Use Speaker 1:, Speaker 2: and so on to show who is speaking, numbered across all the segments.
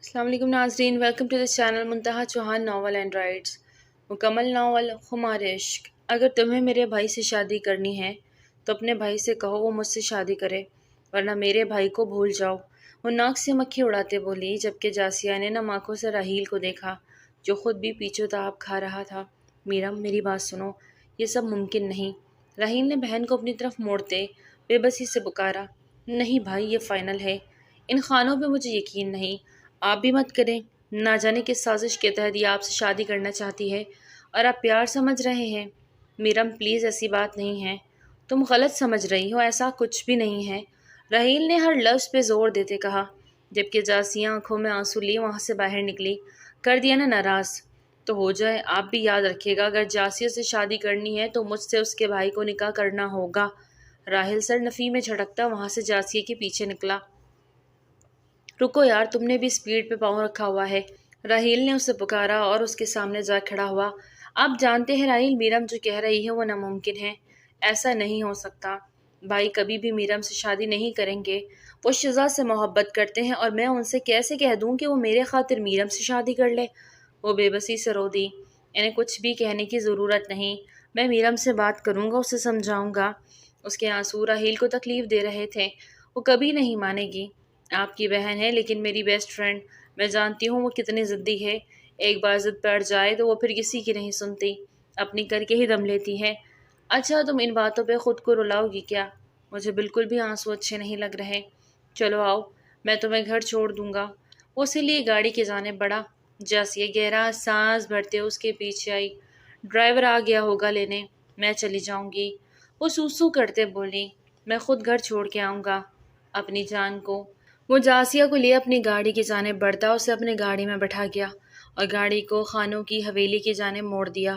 Speaker 1: السلام علیکم ناظرین، welcome to this channel Muntaha Chauhan novel and writes. مکمل ناول خمار عشق۔ اگر تمہیں میرے بھائی سے شادی کرنی ہے تو اپنے بھائی سے کہو وہ مجھ سے شادی کرے، ورنہ میرے بھائی کو بھول جاؤ۔ وہ ناک سے مکھی اڑاتے بولی، جبکہ جاسیہ نے نم آنکھوں سے راحیل کو دیکھا جو خود بھی پیچو تاب کھا رہا تھا۔ میرم، میری بات سنو، یہ سب ممکن نہیں۔ راحیل نے بہن کو اپنی طرف موڑتے بے بسی سے پکارا۔ نہیں بھائی، یہ فائنل ہے۔ ان خانوں پہ مجھے یقین نہیں، آپ بھی مت کریں۔ نہ جانے کس سازش کے تحت یہ آپ سے شادی کرنا چاہتی ہے اور آپ پیار سمجھ رہے ہیں۔ میرم پلیز، ایسی بات نہیں ہے، تم غلط سمجھ رہی ہو، ایسا کچھ بھی نہیں ہے، راحیل نے ہر لفظ پہ زور دیتے کہا، جبکہ جاسیہ آنکھوں میں آنسو لیے وہاں سے باہر نکلی۔ کر دیا نا ناراض، تو ہو جائے۔ آپ بھی یاد رکھیے گا، اگر جاسیہ سے شادی کرنی ہے تو مجھ سے اس کے بھائی کو نکاح کرنا ہوگا۔ راحیل سر نفی میں جھٹکتا وہاں سے جاسیہ کے پیچھے نکلا۔ رکو یار، تم نے بھی اسپیڈ پہ پاؤں رکھا ہوا ہے، راحیل نے اسے پکارا اور اس کے سامنے جا کھڑا ہوا۔ آپ جانتے ہیں راحیل، میرم جو کہہ رہی ہے وہ ناممکن ہے، ایسا نہیں ہو سکتا۔ بھائی کبھی بھی میرم سے شادی نہیں کریں گے، وہ شزا سے محبت کرتے ہیں اور میں ان سے کیسے کہہ دوں کہ وہ میرے خاطر میرم سے شادی کر لے۔ وہ بے بسی سے رو دی۔ انہیں کچھ بھی کہنے کی ضرورت نہیں، میں میرم سے بات کروں گا، اسے سمجھاؤں گا۔ اس کے آنسو راحیل کو تکلیف دے رہے تھے۔ وہ کبھی نہیں مانے گی، آپ کی بہن ہے لیکن میری بیسٹ فرینڈ، میں جانتی ہوں وہ کتنی ضدی ہے۔ ایک بار ضد پڑ جائے تو وہ پھر کسی کی نہیں سنتی، اپنی کر کے ہی دم لیتی ہے۔ اچھا، تم ان باتوں پہ خود کو رلاؤ گی کیا؟ مجھے بالکل بھی آنسو اچھے نہیں لگ رہے۔ چلو آؤ، میں تمہیں گھر چھوڑ دوں گا۔ وہ اسی لیے گاڑی کی جانب بڑھا۔ جاسیہ گہرا سانس بھرتے اس کے پیچھے آئی۔ ڈرائیور آ گیا ہوگا لینے، میں چلی جاؤں گی۔ وہ سوسو کرتے بولی، میں خود گھر چھوڑ کے آؤں گا اپنی جان کو۔ وہ جاسیہ کو لیے اپنی گاڑی کی جانب بڑھتا اسے اپنی گاڑی میں بٹھا گیا اور گاڑی کو خانوں کی حویلی کی جانب موڑ دیا۔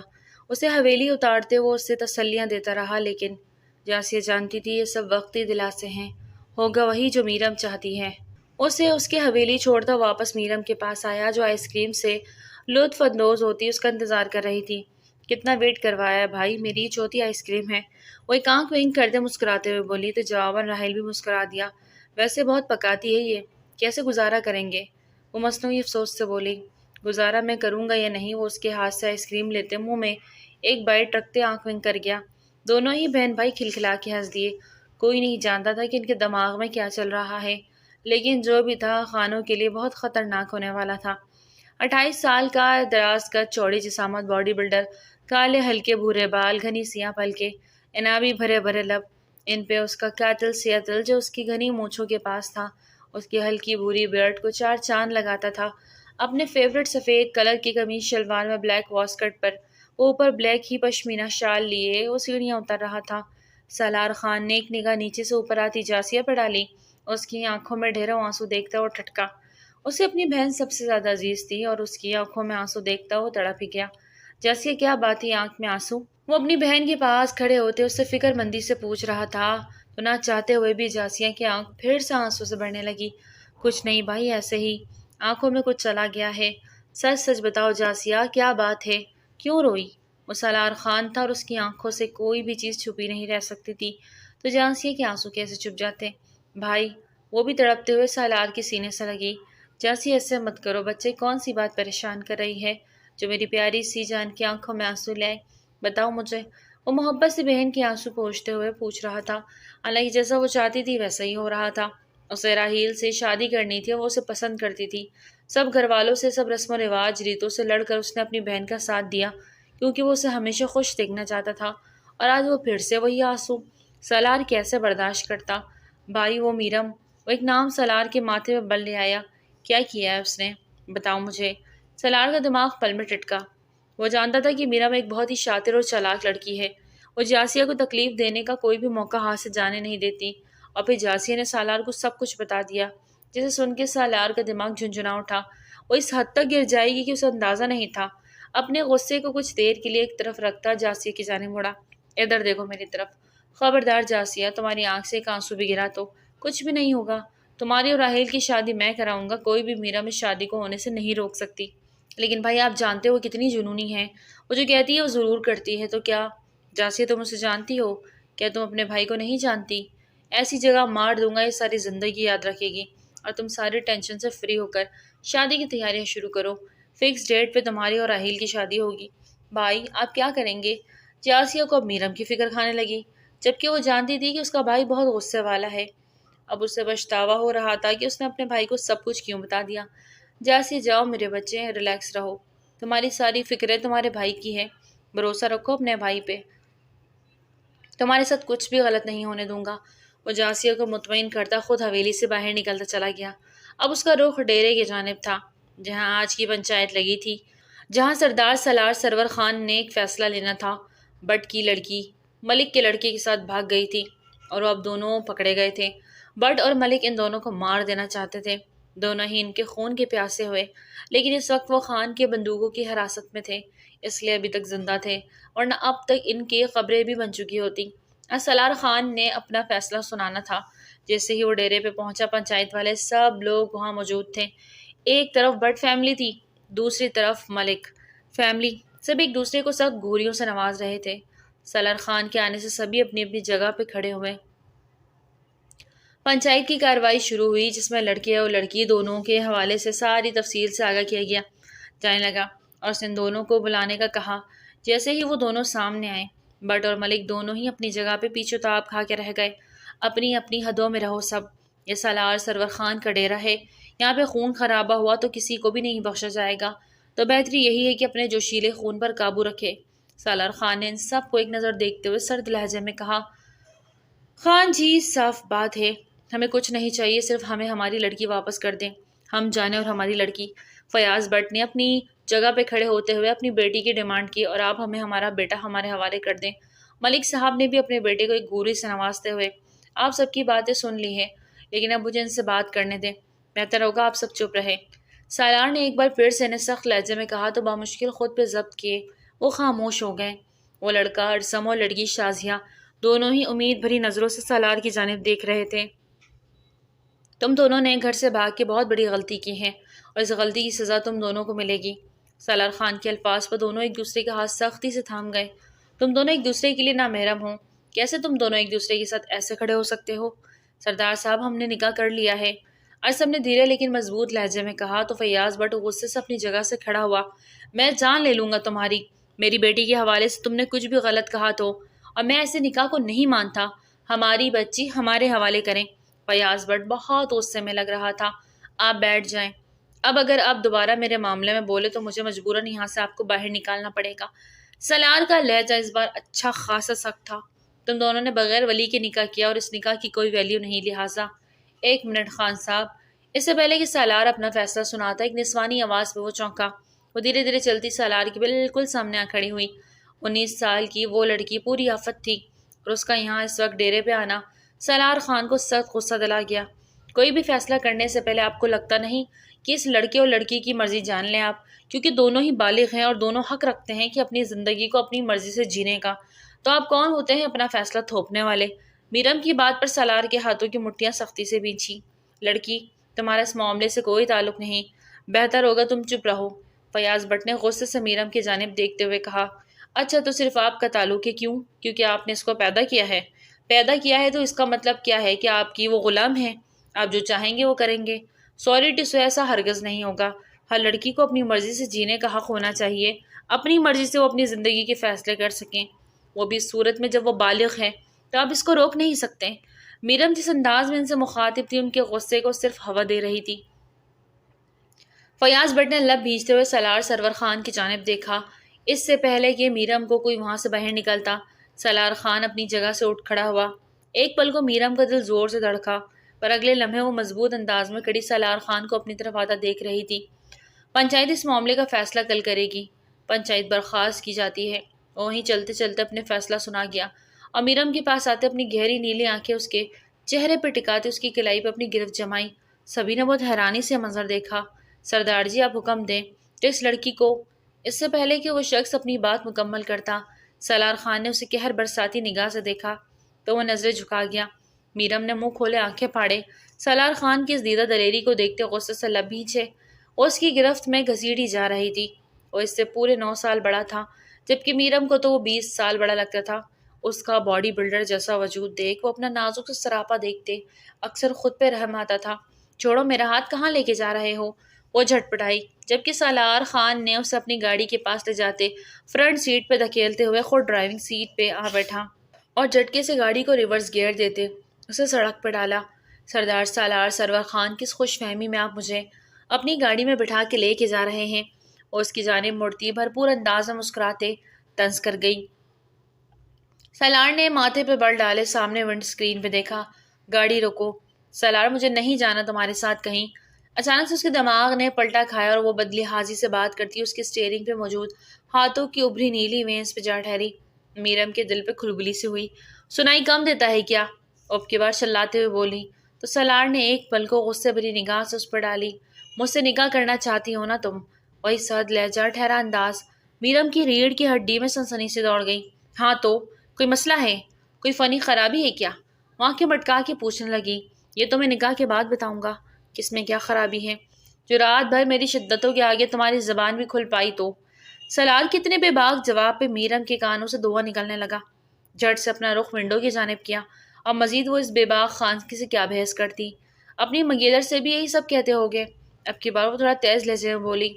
Speaker 1: اسے حویلی اتارتے وہ اس سے تسلیاں دیتا رہا، لیکن جاسیہ جانتی تھی یہ سب وقتی دلاسے ہیں، ہوگا وہی جو میرم چاہتی ہے۔ اسے اس کی حویلی چھوڑتا واپس میرم کے پاس آیا جو آئس کریم سے لطف اندوز ہوتی اس کا انتظار کر رہی تھی۔ کتنا ویٹ کروایا ہے بھائی، میری چوتھی آئس کریم ہے، وہ ایک آنکھ ونک کرتے مسکراتے ہوئے بولی، تو جواباً راحیل بھی مسکرا دیا۔ ویسے بہت پکاتی ہے یہ، کیسے گزارا کریں گے؟ وہ مصنوعی افسوس سے بولی۔ گزارا میں کروں گا یا نہیں، وہ اس کے ہاتھ سے آئس کریم لیتے منہ میں ایک بائٹ رکھتے آنکھ ونک کر گیا۔ دونوں ہی بہن بھائی کھلکھلا کے ہنس دیے۔ کوئی نہیں جانتا تھا کہ ان کے دماغ میں کیا چل رہا ہے، لیکن جو بھی تھا خانوں کے لیے بہت خطرناک ہونے والا تھا۔ 28 سال کا دراز کا چوڑی جسامت باڈی بلڈر، کالے ہلکے بھورے بال، گھنی سیاہ پلکیں، انابی بھرے بھرے لب، ان پہ اس کا قاتل سیاہ تل جو اس کی گھنی مونچھوں کے پاس تھا، اس کی ہلکی بھوری بیئرڈ کو چار چاند لگاتا تھا۔ اپنے فیورٹ سفید کلر کی قمیض شلوار میں بلیک واسکٹ پر وہ اوپر بلیک ہی پشمینہ شال لیے وہ سیڑھیاں اتر رہا تھا۔ سالار خان نے ایک نگاہ نیچے سے اوپر آتی جاسیہ پر ڈالی۔ اس کی آنکھوں میں ڈھیروں آنسو دیکھتا وہ ٹھٹکا۔ اسے اپنی بہن سب سے زیادہ عزیز تھی اور اس کی آنکھوں میں آنسو دیکھتا وہ تڑپ ہی گیا۔ جاسیہ، کیا بات ہے آنکھ میں آنسو؟ وہ اپنی بہن کے پاس کھڑے ہوتے اس سے فکر مندی سے پوچھ رہا تھا تو نہ چاہتے ہوئے بھی جاسیہ کی آنکھ پھر سے آنسو سے بھرنے لگی۔ کچھ نہیں بھائی، ایسے ہی آنکھوں میں کچھ چلا گیا ہے۔ سچ سچ بتاؤ جاسیہ، کیا بات ہے؟ کیوں روئی؟ وہ سالار خان تھا اور اس کی آنکھوں سے کوئی بھی چیز چھپی نہیں رہ سکتی تھی، تو جاسیہ کے آنسو کیسے چھپ جاتے؟ بھائی، وہ بھی تڑپتے ہوئے سالار کے سینے سے لگی۔ جاسیہ ایسے مت کرو بچے، کون سی بات پریشان کر رہی ہے جو میری پیاری سی جان کی آنکھوں میں آنسو لائے؟ بتاؤ مجھے۔ وہ محبت سے بہن کے آنسو پوچھتے ہوئے پوچھ رہا تھا، حالانکہ جیسا وہ چاہتی تھی ویسا ہی ہو رہا تھا۔ اسے راحیل سے شادی کرنی تھی اور وہ اسے پسند کرتی تھی۔ سب گھر والوں سے، سب رسم و رواج ریتوں سے لڑ کر اس نے اپنی بہن کا ساتھ دیا کیونکہ وہ اسے ہمیشہ خوش دیکھنا چاہتا تھا، اور آج وہ پھر سے وہی آنسو۔ سالار کیسے برداشت کرتا؟ بھائی، وہ میرم، وہ ایک نام سالار کے ماتھے پہ بل لے آیا۔ کیا کیا ہے اس نے؟ بتاؤ مجھے۔ سالار کا دماغ پل میں ٹٹکا۔ وہ جانتا تھا کہ میرم ایک بہت ہی شاطر اور چالاک لڑکی ہے، وہ جاسیہ کو تکلیف دینے کا کوئی بھی موقع ہاتھ سے جانے نہیں دیتی، اور پھر جاسیہ نے سالار کو سب کچھ بتا دیا، جسے سن کے سالار کا دماغ جھنجھنا اٹھا۔ وہ اس حد تک گر جائے گی کہ اسے اندازہ نہیں تھا۔ اپنے غصے کو کچھ دیر کے لیے ایک طرف رکھتا جاسیہ کی جانب مڑا۔ ادھر دیکھو میری طرف۔ خبردار جاسیہ، تمہاری آنکھ سے ایک آنسو بھی گرا تو کچھ بھی نہیں ہوگا۔ تمہاری اور راحیل کی شادی میں کراؤں گا، کوئی بھی میرم اس شادی کو ہونے سے نہیں روک سکتی۔ لیکن بھائی، آپ جانتے ہو وہ کتنی جنونی ہے، وہ جو کہتی ہے وہ ضرور کرتی ہے، تو کیا؟ جاسیہ، تم اسے جانتی ہو؟ کیا تم اپنے بھائی کو نہیں جانتی؟ ایسی جگہ مار دوں گا یہ ساری زندگی یاد رکھے گی۔ اور تم سارے ٹینشن سے فری ہو کر شادی کی تیاریاں شروع کرو۔ فکس ڈیٹ پہ تمہاری اور راحیل کی شادی ہوگی۔ بھائی آپ کیا کریں گے؟ جاسیہ کو اب میرم کی فکر کھانے لگی، جبکہ وہ جانتی تھی کہ اس کا بھائی بہت غصے والا ہے۔ اب اسے پچھتاوا ہو رہا تھا کہ اس نے اپنے بھائی کو سب کچھ کیوں بتا دیا۔ جاسیہ جاؤ میرے بچے، ریلیکس رہو، تمہاری ساری فکریں تمہارے بھائی کی ہے، بھروسہ رکھو اپنے بھائی پہ، تمہارے ساتھ کچھ بھی غلط نہیں ہونے دوں گا۔ وہ جاسیہ کو مطمئن کرتا خود حویلی سے باہر نکلتا چلا گیا۔ اب اس کا رخ ڈیرے کی جانب تھا جہاں آج کی پنچایت لگی تھی، جہاں سردار سالار سرور خان نے ایک فیصلہ لینا تھا۔ بٹ کی لڑکی ملک کے لڑکے کے ساتھ بھاگ گئی تھی اور وہ اب دونوں پکڑے گئے تھے۔ بٹ اور ملک ان دونوں کو مار دینا چاہتے تھے، دونوں ہی ان کے خون کے پیاسے ہوئے، لیکن اس وقت وہ خان کے بندوقوں کی حراست میں تھے، اس لیے ابھی تک زندہ تھے، ورنہ اب تک ان کی قبریں بھی بن چکی ہوتی۔ سالار خان نے اپنا فیصلہ سنانا تھا۔ جیسے ہی وہ ڈیرے پہ پہنچا، پنچایت والے سب لوگ وہاں موجود تھے۔ ایک طرف بٹ فیملی تھی، دوسری طرف ملک فیملی، سب ایک دوسرے کو سخت گھوریوں سے نواز رہے تھے۔ سالار خان کے آنے سے سبھی اپنی اپنی جگہ پہ کھڑے ہوئے۔ پنچایت کی کارروائی شروع ہوئی، جس میں لڑکے اور لڑکی دونوں کے حوالے سے ساری تفصیل سے آگاہ کیا جانے لگا، اور اس نے دونوں کو بلانے کا کہا۔ جیسے ہی وہ دونوں سامنے آئے، بٹ اور ملک دونوں ہی اپنی جگہ پہ پیچھے تاب کھا کے رہ گئے۔ اپنی اپنی حدوں میں رہو سب، یہ سالار سرور خان کا ڈیرا ہے، یہاں پہ خون خرابہ ہوا تو کسی کو بھی نہیں بخشا جائے گا، تو بہتری یہی ہے کہ اپنے جوشیلے خون پر قابو رکھے۔ سالار خان نے ان سب کو ایک نظر دیکھتے ہوئے سرد لہجے میں کہا، خان جی صاف بات ہے، ہمیں کچھ نہیں چاہیے، صرف ہمیں ہماری لڑکی واپس کر دیں، ہم جانے اور ہماری لڑکی۔ فیاض بٹ نے اپنی جگہ پہ کھڑے ہوتے ہوئے اپنی بیٹی کی ڈیمانڈ کی، اور آپ ہمیں ہمارا بیٹا ہمارے حوالے کر دیں۔ ملک صاحب نے بھی اپنے بیٹے کو ایک گوری سے نوازتے ہوئے، آپ سب کی باتیں سن لی ہیں، لیکن اب مجھے ان سے بات کرنے دیں، بہتر ہوگا آپ سب چپ رہیں۔ سالار نے ایک بار پھر سے انہیں سخت لہجے میں کہا تو بامشکل خود پہ ضبط کیے وہ خاموش ہو گئے۔ وہ لڑکا ارسم اور لڑکی شازیہ دونوں ہی امید بھری نظروں سے سالار کی جانب دیکھ رہے تھے۔ تم دونوں نے گھر سے بھاگ کے بہت بڑی غلطی کی ہے، اور اس غلطی کی سزا تم دونوں کو ملے گی۔ سالار خان کے الفاظ پر دونوں ایک دوسرے کے ہاتھ سختی سے تھام گئے۔ تم دونوں ایک دوسرے کے لیے نامحرم ہو، کیسے تم دونوں ایک دوسرے کے ساتھ ایسے کھڑے ہو سکتے ہو؟ سردار صاحب ہم نے نکاح کر لیا ہے، ارسم نے دھیرے لیکن مضبوط لہجے میں کہا تو فیاض بٹ غصے سے اپنی جگہ سے کھڑا ہوا، میں جان لے لوں گا تمہاری، میری بیٹی کے حوالے سے تم نے کچھ بھی غلط کہا تو، اور میں ایسے نکاح کو نہیں مانتا، ہماری بچی ہمارے حوالے کریں۔ فیاض بٹ بہت غصے میں لگ رہا تھا، آپ بیٹھ جائیں، اب اگر آپ دوبارہ میرے معاملے میں بولے تو مجھے مجبوراً یہاں سے آپ کو باہر نکالنا پڑے گا۔ سالار کا لہجہ اس بار اچھا خاصا سخت تھا، تم دونوں نے بغیر ولی کے نکاح کیا اور اس نکاح کی کوئی ویلیو نہیں، لہٰذا ایک منٹ خان صاحب۔ اس سے پہلے کہ سالار اپنا فیصلہ سناتا ایک نسوانی آواز پہ وہ چونکا، وہ دھیرے دھیرے چلتی سالار کے بالکل سامنے آ کھڑی ہوئی۔ 19 سال کی وہ لڑکی پوری آفت تھی، اور اس کا یہاں اس وقت ڈیرے پہ آنا سالار خان کو سخت غصہ دلا گیا۔ کوئی بھی فیصلہ کرنے سے پہلے آپ کو لگتا نہیں کہ اس لڑکے اور لڑکی کی مرضی جان لیں آپ، کیونکہ دونوں ہی بالغ ہیں اور دونوں حق رکھتے ہیں کہ اپنی زندگی کو اپنی مرضی سے جینے کا، تو آپ کون ہوتے ہیں اپنا فیصلہ تھوپنے والے؟ میرم کی بات پر سالار کے ہاتھوں کی مٹھیاں سختی سے بھینچی۔ لڑکی تمہارا اس معاملے سے کوئی تعلق نہیں، بہتر ہوگا تم چپ رہو۔ فیاض بٹ نے غصے سے میرم کی جانب دیکھتے ہوئے کہا، اچھا تو صرف آپ کا تعلق ہے، کیوں؟ کیونکہ آپ نے اس کو پیدا کیا ہے؟ پیدا کیا ہے تو اس کا مطلب کیا ہے کہ آپ کی وہ غلام ہے، آپ جو چاہیں گے وہ کریں گے؟ سوری ٹو سے ایسا ہرگز نہیں ہوگا، ہر لڑکی کو اپنی مرضی سے جینے کا حق ہونا چاہیے، اپنی مرضی سے وہ اپنی زندگی کے فیصلے کر سکیں، وہ بھی اس صورت میں جب وہ بالغ ہے، تو آپ اس کو روک نہیں سکتے۔ میرم جس انداز میں ان سے مخاطب تھی ان کے غصے کو صرف ہوا دے رہی تھی۔ فیاض بٹ نے لب بھیجتے ہوئے سالار سرور خان کی جانب دیکھا۔ اس سے پہلے کہ میرم کو کوئی وہاں سے باہر نکلتا، سالار خان اپنی جگہ سے اٹھ کھڑا ہوا۔ ایک پل کو میرم کا دل زور سے دھڑکا، پر اگلے لمحے وہ مضبوط انداز میں کھڑی سالار خان کو اپنی طرف آتا دیکھ رہی تھی۔ پنچایت اس معاملے کا فیصلہ کل کرے گی، پنچایت برخاست کی جاتی ہے۔ وہیں چلتے چلتے اپنے فیصلہ سنا گیا، اور میرم کے پاس آتے اپنی گہری نیلی آنکھیں اس کے چہرے پہ ٹکاتے اس کی کلائی پہ اپنی گرفت جمائی۔ سبھی نے بہت حیرانی سے منظر دیکھا۔ سردار جی آپ حکم دیں تو اس لڑکی کو۔ اس سے پہلے کہ وہ شخص اپنی بات مکمل کرتا، سالار خان نے اسے قہر برساتی نگاہ سے دیکھا تو وہ نظریں جھکا گیا۔ میرم نے منہ کھولے آنکھیں پھاڑے، سالار خان کی اس دیدہ دلیری کو دیکھتے غصے سے لب بھینچے۔ وہ اس کی گرفت میں گھسیٹی جا رہی تھی۔ وہ اس سے پورے 9 سال بڑا تھا، جبکہ میرم کو تو وہ 20 سال بڑا لگتا تھا۔ اس کا باڈی بلڈر جیسا وجود دیکھ وہ اپنا نازک سے سراپا دیکھتے اکثر خود پہ رحم آتا تھا۔ چھوڑو میرا ہاتھ، کہاں لے کے جا رہے ہو؟ وہ جھٹپٹائی، جبکہ سالار خان نے اسے اپنی گاڑی کے پاس لے جاتے فرنٹ سیٹ پہ دھکیلتے ہوئے خود ڈرائیونگ سیٹ پہ آ بیٹھا اور جھٹکے سے گاڑی کو ریورس گیئر دیتے اسے سڑک پہ ڈالا۔ سردار سالار سرور خان، کس خوش فہمی میں آپ مجھے اپنی گاڑی میں بٹھا کے لے کے جا رہے ہیں؟ اور اس کی جانب مڑتی بھرپور انداز میں مسکراتے طنز کر گئی۔ سالار نے ماتھے پہ بل ڈالے سامنے ونڈ اسکرین پہ دیکھا۔ گاڑی روکو سالار، مجھے نہیں جانا تمہارے ساتھ کہیں۔ اچانک سے اس کے دماغ نے پلٹا کھایا اور وہ بدلی حاضی سے بات کرتی اس کے اسٹیئرنگ پہ موجود ہاتھوں کی ابری نیلی وینس پہ جا ٹھہری۔ میرم کے دل پہ کھلبلی سے ہوئی۔ سنائی کم دیتا ہے کیا؟ اب کی بار چلاتے ہوئے بولی تو سالار نے ایک پل کو غصے بھری نگاہ سے اس پر ڈالی۔ مجھ سے نکاح کرنا چاہتی ہو نا تم؟ وہی سرد لہجہ، ٹھہرا انداز۔ میرم کی ریڑھ کی ہڈی میں سنسنی سے دوڑ گئی۔ ہاں تو کوئی مسئلہ ہے؟ کوئی فنی خرابی ہے کیا؟ آنکھیں مٹکا کے پوچھنے لگی۔ یہ تو میں نکاح کے بعد بتاؤں گا، کس میں کیا خرابی ہے۔ جو رات بھر میری شدتوں کے آگے تمہاری زبان بھی کھل پائی تو؟ سالار کتنے بے باک جواب پہ میرم کے کانوں سے دھواں نکلنے لگا۔ جھٹ سے اپنا رخ ونڈو کی جانب کیا۔ اب مزید وہ اس بے باک خان سے کیا بحث کرتی؟ اپنی مگیدر سے بھی یہی سب کہتے ہوگے۔ اب کی بار وہ تھوڑا تیز لہجے میں بولی۔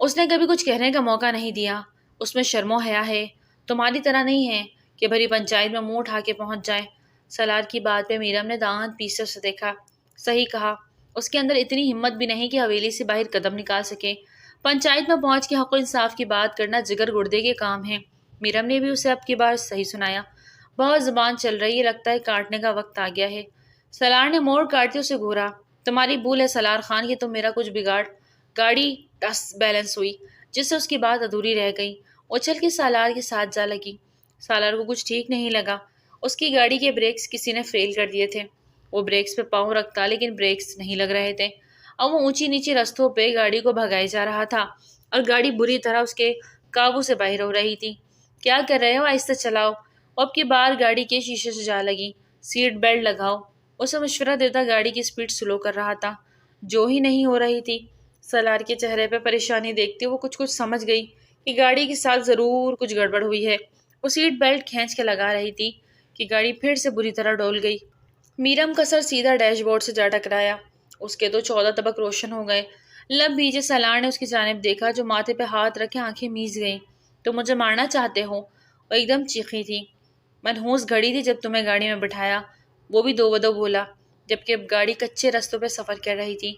Speaker 1: اس نے کبھی کچھ کہنے کا موقع نہیں دیا، اس میں شرم و حیا ہے، تمہاری طرح نہیں ہے کہ بھری پنچایت میں منہ اٹھا کے پہنچ جائے۔ سالار کی بات پہ میرم نے دانت پیسے اسے دیکھا۔ صحیح کہا، اس کے اندر اتنی ہمت بھی نہیں کہ حویلی سے باہر قدم نکال سکے۔ پنچایت میں پہنچ کے حق و انصاف کی بات کرنا جگر گردے کے کام ہے۔ میرم نے بھی اسے اب کی بار صحیح سنایا۔ بہت زبان چل رہی ہے، لگتا ہے کاٹنے کا وقت آ گیا ہے۔ سالار نے موڑ کاٹتے اسے گھورا۔ تمہاری بھول ہے سالار خان کہ تم میرا کچھ بگاڑ۔ گاڑی ٹس بیلنس ہوئی، جس سے اس کی بات ادھوری رہ گئی۔ اچھل کے سالار کے ساتھ جا لگی۔ سالار کو کچھ ٹھیک نہیں لگا۔ اس کی گاڑی کے بریکس کسی نے فیل کر دیے تھے۔ وہ بریکس پہ پاؤں رکھتا لیکن بریکس نہیں لگ رہے تھے۔ اب وہ اونچی نیچی رستوں پہ گاڑی کو بھگائے جا رہا تھا اور گاڑی بری طرح اس کے قابو سے باہر ہو رہی تھی۔ کیا کر رہے ہو؟ آہستہ چلاؤ۔ اب کی بار گاڑی کے شیشے سے جا لگی۔ سیٹ بیلٹ لگاؤ۔ اسے مشورہ دیتا گاڑی کی سپیڈ سلو کر رہا تھا، جو ہی نہیں ہو رہی تھی۔ سالار کے چہرے پہ پریشانی دیکھتے وہ کچھ سمجھ گئی کہ گاڑی کے ساتھ ضرور کچھ گڑبڑ ہوئی ہے۔ وہ سیٹ بیلٹ کھینچ کے لگا رہی تھی کہ گاڑی پھر سے بری طرح ڈول گئی۔ میرم کا سر سیدھا ڈیش بورڈ سے جا ٹکرایا۔ اس کے تو 14 طبق روشن ہو گئے۔ لب بھیجے سالار نے اس کی جانب دیکھا جو ماتھے پہ ہاتھ رکھے آنکھیں میچ گئیں۔ تم مجھے مارنا چاہتے ہو؟ وہ ایک دم چیخی تھی۔ منحوس گھڑی تھی جب تمہیں گاڑی میں بٹھایا، وہ بھی دو بدو بولا، جبکہ گاڑی کچے رستوں پہ سفر کر رہی تھی۔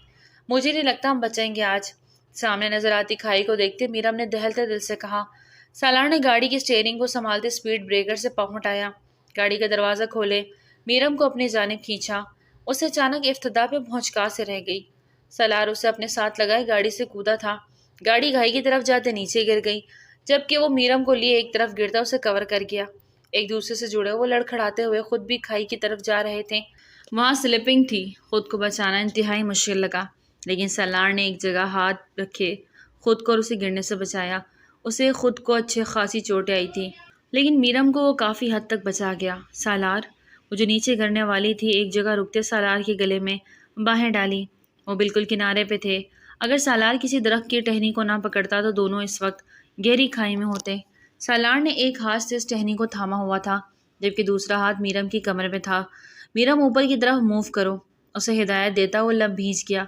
Speaker 1: مجھے نہیں لگتا ہم بچیں گے آج۔ سامنے نظر آتی کھائی کو دیکھتے میرم نے دہلتے دل سے کہا۔ سالار نے گاڑی کی اسٹیئرنگ کو سنبھالتے اسپیڈ بریکر سے پاؤں ہٹایا، گاڑی کا دروازہ کھولے، میرم کو اپنی جانب کھینچا۔ اسے اچانک افتدا پہ بھونچکا سے رہ گئی۔ سالار اسے اپنے ساتھ لگائے گاڑی سے کودا تھا۔ گاڑی گھائی کی طرف جاتے نیچے گر گئی، جبکہ وہ میرم کو لیے ایک طرف گرتا اسے کور کر گیا۔ ایک دوسرے سے جڑے وہ لڑکھڑاتے ہوئے خود بھی کھائی کی طرف جا رہے تھے۔ وہاں سلپنگ تھی، خود کو بچانا انتہائی مشکل لگا، لیکن سالار نے ایک جگہ ہاتھ رکھے خود کو اور اسے گرنے سے بچایا۔ اسے خود کو اچھے خاصی چوٹیں آئی تھی، لیکن میرم کو وہ کافی حد تک بچا گیا۔ سالار، وہ جو نیچے گرنے والی تھی، ایک جگہ رکتے سالار کے گلے میں باہیں ڈالی۔ وہ بالکل کنارے پہ تھے۔ اگر سالار کسی درخت کی ٹہنی کو نہ پکڑتا تو دونوں اس وقت گہری کھائی میں ہوتے۔ سالار نے ایک ہاتھ سے اس ٹہنی کو تھاما ہوا تھا، جبکہ دوسرا ہاتھ میرم کی کمر میں تھا۔ میرم اوپر کی طرف موو کرو، اسے ہدایت دیتا وہ لب بھیج گیا۔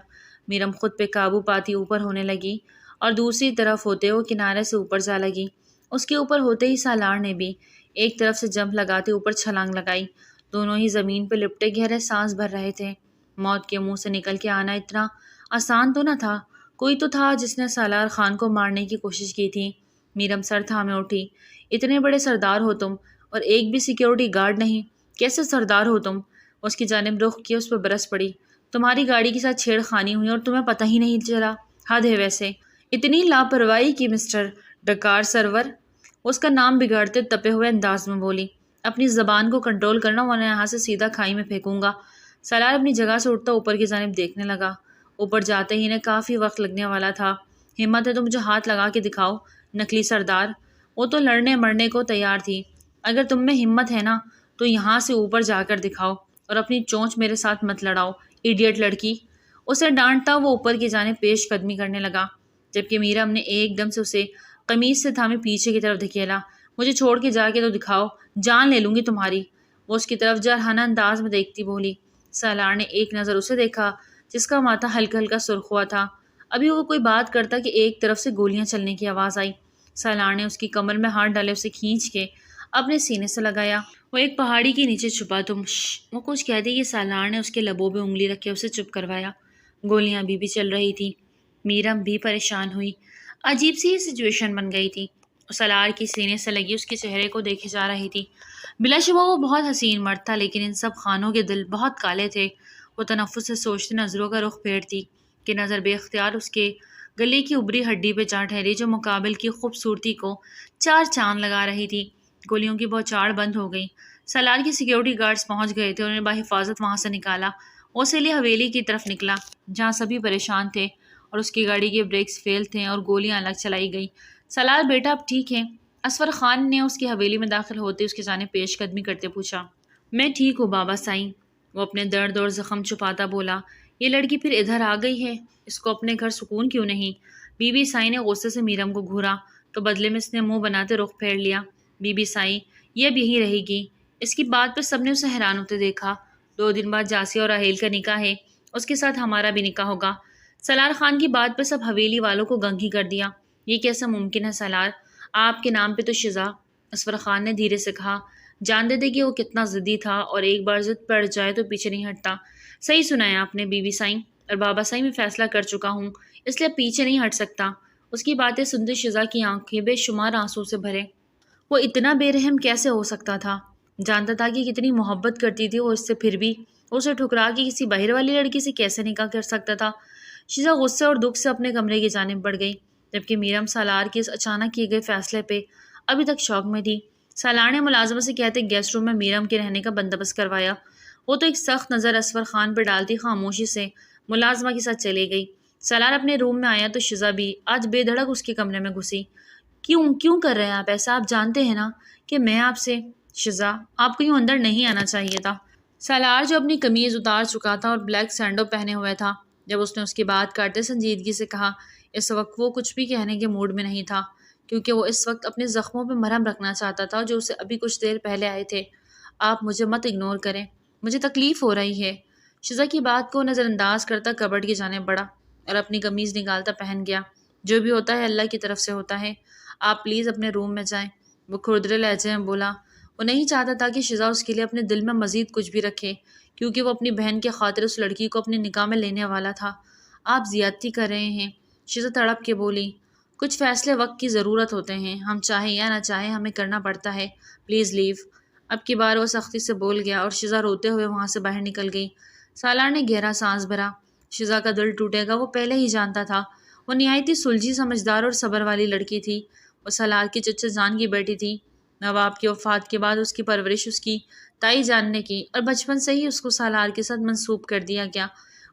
Speaker 1: میرم خود پہ قابو پاتی اوپر ہونے لگی اور دوسری طرف ہوتے وہ کنارے سے اوپر جا لگی۔ اس کے اوپر ہوتے ہی سالار نے بھی ایک طرف سے جمپ لگاتے اوپر چھلانگ لگائی۔ دونوں ہی زمین پہ لپٹے گہرے سانس بھر رہے تھے۔ موت کے منہ سے نکل کے آنا اتنا آسان تو نہ تھا۔ کوئی تو تھا جس نے سالار خان کو مارنے کی کوشش کی تھی۔ میرم سر تھامے اٹھی۔ اتنے بڑے سردار ہو تم اور ایک بھی سیکیورٹی گارڈ نہیں، کیسے سردار ہو تم؟ اس کی جانب رخ کیا، اس پہ برس پڑی۔ تمہاری گاڑی کے ساتھ چھیڑ خانی ہوئی اور تمہیں پتہ ہی نہیں چلا؟ حد ہے ویسے، اتنی لاپرواہی کی مسٹر ڈکار سرور، اس کا نام بگاڑتے تپے ہوئے انداز میں بولی۔ اپنی زبان کو کنٹرول کرنا ورنہ یہاں سے سیدھا کھائی میں پھینکوں گا۔ سالار اپنی جگہ سے اٹھتا اوپر کی جانب دیکھنے لگا۔ اوپر جاتے ہی انہیں کافی وقت لگنے والا تھا۔ ہمت ہے تو مجھے ہاتھ لگا کے دکھاؤ نکلی سردار۔ وہ تو لڑنے مرنے کو تیار تھی۔ اگر تم میں ہمت ہے نا تو یہاں سے اوپر جا کر دکھاؤ اور اپنی چونچ میرے ساتھ مت لڑاؤ، ایڈیٹ لڑکی۔ اسے ڈانٹتا وہ اوپر کی جانب پیش قدمی کرنے لگا، جبکہ میرم نے ایک دم سے اسے قمیض سے تھامے پیچھے کی طرف دھکیلا۔ مجھے چھوڑ کے جا کے تو دکھاؤ، جان لے لوں گی تمہاری۔ وہ اس کی طرف جارحانہ انداز میں دیکھتی بولی۔ سالار نے ایک نظر اسے دیکھا جس کا ماتھا ہلکا ہلکا سرخ ہوا تھا۔ ابھی وہ کوئی بات کرتا کہ ایک طرف سے گولیاں چلنے کی آواز آئی۔ سالار نے اس کی کمر میں ہاتھ ڈالے، اسے کھینچ کے اپنے سینے سے لگایا۔ وہ ایک پہاڑی کے نیچے چھپا، تم وہ کچھ کہتی کہ سالار نے اس کے لبوں پہ انگلی رکھ کے اسے چپ کروایا۔ گولیاں ابھی بھی چل رہی تھی۔ میرم بھی پریشان ہوئی۔ عجیب سی سچویشن بن گئی تھی۔ سالار کی سینے سے لگی اس کے چہرے کو دیکھے جا رہی تھی۔ بلا شبہ وہ بہت حسین مرد تھا، لیکن ان سب خانوں کے دل بہت کالے تھے۔ وہ تنفس سے سوچتی نظروں کا رخ پھیرتی کہ نظر بے اختیار اس کے گلے کی ابری ہڈی پہ جا ٹھہری جو مقابل کی خوبصورتی کو چار چاند لگا رہی تھی۔ گولیوں کی بوچھاڑ بند ہو گئی۔ سالار کی سیکیورٹی گارڈز پہنچ گئے تھے، انہیں بحفاظت وہاں سے نکالا۔ وہ اسی حویلی کی طرف نکلا جہاں سبھی پریشان تھے اور اس کی گاڑی کے بریکس فیل تھے اور گولیاں الگ چلائی گئی۔ سالار بیٹا اب ٹھیک ہے؟ اسفر خان نے اس کی حویلی میں داخل ہوتے اس کی جانب پیش قدمی کرتے پوچھا۔ میں ٹھیک ہوں بابا سائیں، وہ اپنے درد اور زخم چھپاتا بولا۔ یہ لڑکی پھر ادھر آ گئی ہے، اس کو اپنے گھر سکون کیوں نہیں؟ بی بی سائیں نے غصے سے میرم کو گھورا تو بدلے میں اس نے منہ بناتے رخ پھیر لیا۔ بی بی سائیں یہ اب یہیں رہے گی۔ اس کی بات پر سب نے اسے حیران ہوتے دیکھا۔ 2 دن بعد جاسیہ اور راحیل کا نکاح ہے، اس کے ساتھ ہمارا بھی نکاح ہوگا۔ سالار خان کی بات پر سب حویلی والوں کو گنگھی کر دیا۔ یہ کیسا ممکن ہے سالار؟ آپ کے نام پہ تو شزا، اسفر خان نے دھیرے سے کہا۔ جانتے تھے کہ وہ کتنا ضدی تھا اور ایک بار ضد پڑ جائے تو پیچھے نہیں ہٹتا۔ صحیح سنا ہے آپ نے بی بی سائیں، اور بابا سائیں میں فیصلہ کر چکا ہوں، اس لیے پیچھے نہیں ہٹ سکتا۔ اس کی باتیں سنتے شزا کی آنکھیں بے شمار آنسو سے بھرے۔ وہ اتنا بے رحم کیسے ہو سکتا تھا؟ جانتا تھا کہ کتنی محبت کرتی تھی وہ اس سے، پھر بھی اسے ٹھکرا کے کسی باہر والی لڑکی سے کیسے نکاح کر سکتا تھا؟ شزا غصے اور دکھ سے اپنے کمرے کی جانب بڑھ گئی، جبکہ میرم سالار کے اس اچانک کیے گئے فیصلے پہ ابھی تک شوق میں تھی۔ سالار نے ملازمت سے کہتے گیسٹ روم میں میرم کے رہنے کا بندوبست کروایا۔ وہ تو ایک سخت نظر اسفر خان پہ ڈالتی خاموشی سے ملازمہ کے ساتھ چلی گئی۔ سالار اپنے روم میں آیا تو شزا بھی آج بے دھڑک اس کے کمرے میں گھسی۔ کیوں کر رہے ہیں آپ ایسا؟ آپ جانتے ہیں نا کہ میں آپ سے… شزا آپ کو یوں اندر نہیں آنا چاہیے تھا۔ سالار جو اپنی قمیض اتار چکا تھا اور بلیک سینڈو پہنے ہوئے تھا، جب اس نے اس کی بات کاٹتے سنجیدگی سے کہا، اس وقت وہ کچھ بھی کہنے کے موڈ میں نہیں تھا، کیونکہ وہ اس وقت اپنے زخموں پہ مرہم رکھنا چاہتا تھا جو اسے ابھی کچھ دیر پہلے آئے تھے۔ آپ مجھے مت اگنور کریں، مجھے تکلیف ہو رہی ہے۔ شزا کی بات کو نظر انداز کرتا کبڈ کی جانب بڑھا اور اپنی قمیض نکالتا پہن گیا۔ جو بھی ہوتا ہے اللہ کی طرف سے ہوتا ہے، آپ پلیز اپنے روم میں جائیں، وہ کھردرے لہجے میں بولا۔ وہ نہیں چاہتا تھا کہ شزا اس کے لیے اپنے دل میں مزید کچھ بھی رکھے، کیونکہ وہ اپنی بہن کے خاطر اس لڑکی کو اپنے نکاح میں لینے والا تھا۔ آپ زیادتی کر رہے ہیں، شزا تڑپ کے بولی۔ کچھ فیصلے وقت کی ضرورت ہوتے ہیں، ہم چاہیں یا نہ چاہیں ہمیں کرنا پڑتا ہے، پلیز لیو۔ اب کی بار وہ سختی سے بول گیا اور شزا روتے ہوئے وہاں سے باہر نکل گئی۔ سالار نے گہرا سانس بھرا۔ شزا کا دل ٹوٹے گا وہ پہلے ہی جانتا تھا۔ وہ نہایت ہی سلجھی، سمجھدار اور صبر والی لڑکی تھی۔ وہ سالار کی چچا جان کی بیٹی تھی۔ نواب کی وفات کے بعد اس کی پرورش اس کی تائی جان نے کی اور بچپن سے ہی اس کو سالار کے ساتھ منسوب کر دیا گیا۔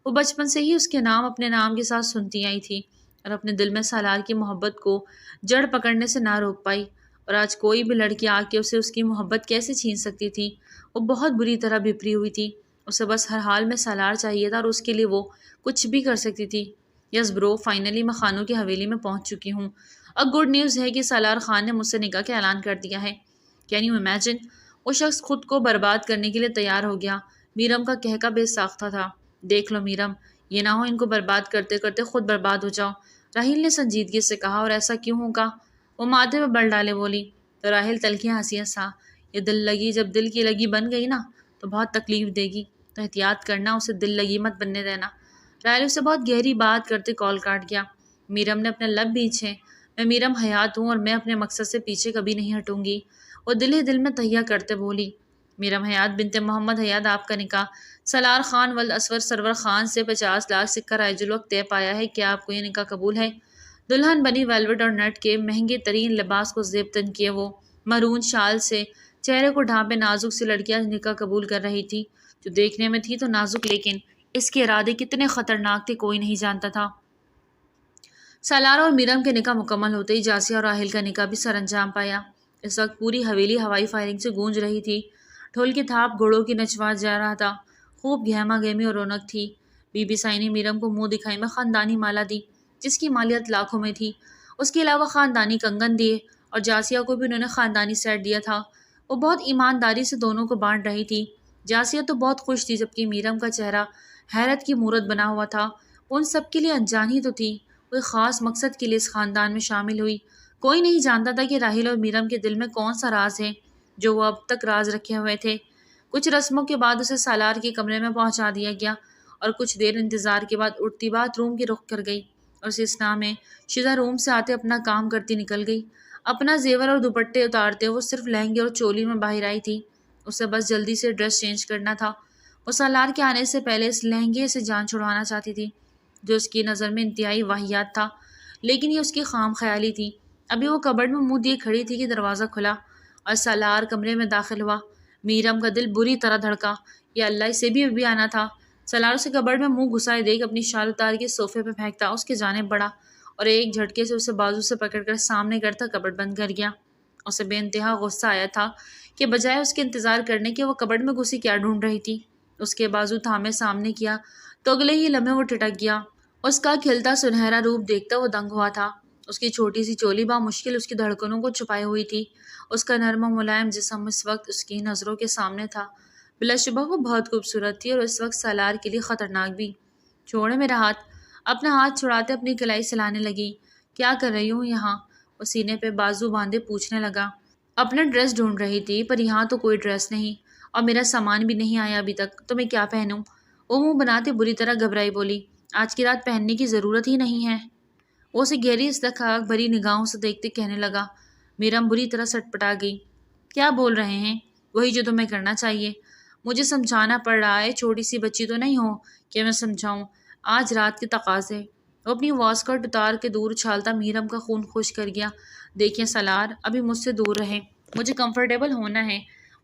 Speaker 1: وہ بچپن سے ہی اس کے نام اپنے نام کے ساتھ سنتی آئی تھی اور اپنے دل میں سالار کی محبت کو جڑ پکڑنے سے نہ روک پائی، اور آج کوئی بھی لڑکی آ کے اسے اس کی محبت کیسے چھین سکتی تھی؟ وہ بہت بری طرح بپری ہوئی تھی۔ اسے بس ہر حال میں سالار چاہیے تھا اور اس کے لیے وہ کچھ بھی کر سکتی تھی۔ یس برو، فائنلی میں خانوں کی حویلی میں پہنچ چکی ہوں۔ اب گڈ نیوز ہے کہ سالار خان نے مجھ سے نکاح کا اعلان کر دیا ہے۔ Can you imagine? وہ شخص خود کو برباد کرنے کے لیے تیار ہو گیا۔ میرم کا کہکا بے ساختہ تھا۔ دیکھ لو میرم، یہ نہ ہو ان کو برباد کرتے کرتے خود برباد ہو جاؤ، راحیل نے سنجیدگی سے کہا۔ اور ایسا کیوں ہوگا؟ وہ ماتھے پہ بل ڈالے بولی۔ تو راحیل تلخیاں ہنسی ہنسا، یہ دل لگی جب دل کی لگی بن گئی نا تو بہت تکلیف دے گی، تو احتیاط کرنا، اسے دل لگی مت بننے دینا۔ راحیل اسے بہت گہری بات کرتے کال کاٹ گیا۔ میرم نے اپنے لب بیچھے، میں میرم حیات ہوں اور میں اپنے مقصد سے پیچھے کبھی نہیں ہٹوں گی، وہ دل ہی دل میں تہیہ کرتے بولی۔ میرم حیات بنت محمد حیات، آپ کا نکاح سالار خان ولد اسور سرور خان سے 50 لاکھ سکہ رائج الوقت طے پایا ہے، کیا آپ کو یہ نکاح قبول ہے؟ دلہن بنی ویلوٹ اور نٹ کے مہنگے ترین لباس کو زیب تن کیے وہ مرون شال سے چہرے کو ڈھانپے نازک سی لڑکیاں نکاح قبول کر رہی تھی، جو دیکھنے میں تھی تو نازک، لیکن اس کے ارادے کتنے خطرناک تھے کوئی نہیں جانتا تھا۔ سالار اور میرم کے نکاح مکمل ہوتے ہی جاسیہ اور راحیل کا نکاح بھی سر انجام پایا۔ اس وقت پوری حویلی ہوائی فائرنگ سے گونج رہی تھی، ڈھول کی تھاپ گھوڑوں کی نچواج جا رہا تھا، خوب گہما گہمی اور رونق تھی۔ بی بی سائیں نے میرم کو منہ دکھائی میں خاندانی مالا دی جس کی مالیت لاکھوں میں تھی، اس کے علاوہ خاندانی کنگن دیے، اور جاسیہ کو بھی انہوں نے خاندانی سیٹ دیا تھا۔ وہ بہت ایمانداری سے دونوں کو بانٹ رہی تھی۔ جاسیہ تو بہت خوش تھی، جبکہ میرم کا چہرہ حیرت کی مورت بنا ہوا تھا۔ وہ ان سب کے لیے انجان ہی تو تھی، وہ ایک خاص مقصد کے لیے اس خاندان میں شامل ہوئی۔ کوئی نہیں جانتا تھا کہ راحیل اور میرم کے دل میں کون سا راز ہے جو وہ اب تک راز رکھے ہوئے تھے۔ کچھ رسموں کے بعد اسے سالار کے کمرے میں پہنچا دیا گیا اور کچھ دیر انتظار کے بعد اٹھتی بات روم کی رخ کر گئی، اور اس اسنا میں شیزا روم سے آتے اپنا کام کرتی نکل گئی۔ اپنا زیور اور دوپٹے اتارتے وہ صرف لہنگے اور چولی میں باہر آئی تھی۔ اسے بس جلدی سے ڈریس چینج کرنا تھا۔ وہ سالار کے آنے سے پہلے اس لہنگے سے جان چھڑوانا چاہتی تھی جو اس کی نظر میں انتہائی واہیات تھا، لیکن یہ اس کی خام خیالی تھی۔ ابھی وہ کبرڈ میں منہ دیے کھڑی تھی کہ دروازہ کھلا اور سالار کمرے میں داخل ہوا۔ میرم کا دل بری طرح دھڑکا، یا اللہ اسے بھی ابھی آنا تھا۔ سالار اسے کبرڈ میں منہ گھسائے دیکھ اپنی شال اتار کے صوفے پہ پھینکتا اس کے جانب بڑھا اور ایک جھٹکے سے اسے بازو سے پکڑ کر سامنے کرتا کبرڈ بند کر گیا۔ اسے بے انتہا غصہ آیا تھا کہ بجائے اس کے انتظار کرنے کے وہ کبرڈ میں گھسی کیا ڈھونڈ رہی تھی۔ اس کے بازو تھامے سامنے کیا تو اگلے ہی لمحے وہ ٹھٹک گیا۔ اس کا کھلتا سنہرا روپ دیکھتا وہ دنگ ہوا تھا۔ اس کی چھوٹی سی چولی بامشکل اس کی دھڑکنوں کو چھپائے ہوئی تھی۔ اس کا نرم و ملائم جسم اس وقت اس کی نظروں کے سامنے تھا۔ بلا شبہ وہ بہت خوبصورت تھی اور اس وقت سالار کے لیے خطرناک بھی۔ چھوڑے میرا ہاتھ۔ اپنا ہاتھ چھڑاتے اپنی کلائی سلانے لگی۔ کیا کر رہی ہوں یہاں؟ وہ سینے پہ بازو باندھے پوچھنے لگا۔ اپنا ڈریس ڈھونڈ رہی تھی، پر یہاں تو کوئی ڈریس نہیں اور میرا سامان بھی نہیں آیا ابھی تک، تو میں کیا پہنوں؟ وہ منہ بناتے بری طرح گھبرائی بولی، آج کی رات پہننے کی ضرورت ہی نہیں ہے۔ وہ اسے گہری استحقاق بھری نگاہوں سے دیکھتے کہنے لگا۔ میرم بری طرح سٹپٹا گئی۔ کیا بول رہے ہیں؟ وہی جو تمہیں کرنا چاہیے۔ مجھے سمجھانا پڑ رہا ہے، چھوٹی سی بچی تو نہیں ہو کہ میں سمجھاؤں۔ آج رات کے تقاضے۔ وہ اپنی واسکٹ اتار کے دور اچھالتا میرم کا خون خوش کر گیا۔ دیکھیں سالار، ابھی مجھ سے دور رہیں، مجھے کمفرٹیبل ہونا ہے۔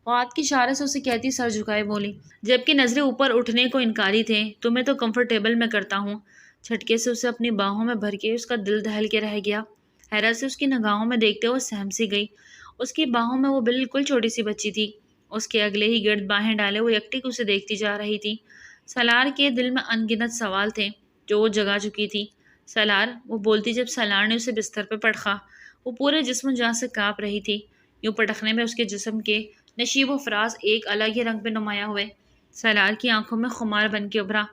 Speaker 1: وہ ہاتھ کی اشارے سے اسے کہتی سر جھکائے بولی، جبکہ نظریں اوپر اٹھنے کو انکاری تھے، تمہیں تو کمفرٹیبل میں کرتا ہوں۔ جھٹکے سے اسے اپنی باہوں میں بھر کے اس کا دل دہل کے رہ گیا۔ حیرت سے اس کی نگاہوں میں دیکھتے وہ سہم سی گئی۔ اس کی باہوں میں وہ بالکل چھوٹی سی بچی تھی۔ اس کے اگلے ہی گرد باہیں ڈالے وہ یکٹک اسے دیکھتی جا رہی تھی۔ سالار کے دل میں ان گنت سوال تھے جو وہ جگا چکی تھی۔ سالار، وہ بولتی جب سالار نے اسے بستر پہ پٹخا۔ وہ پورے جسم جان سے کانپ رہی تھی۔ یوں پٹخنے میں اس کے جسم کے نشیب و فراز ایک الگ ہی رنگ پہ نمایاں ہوئے۔ سالار کی آنکھوں میں خمار بن کے ابھرا۔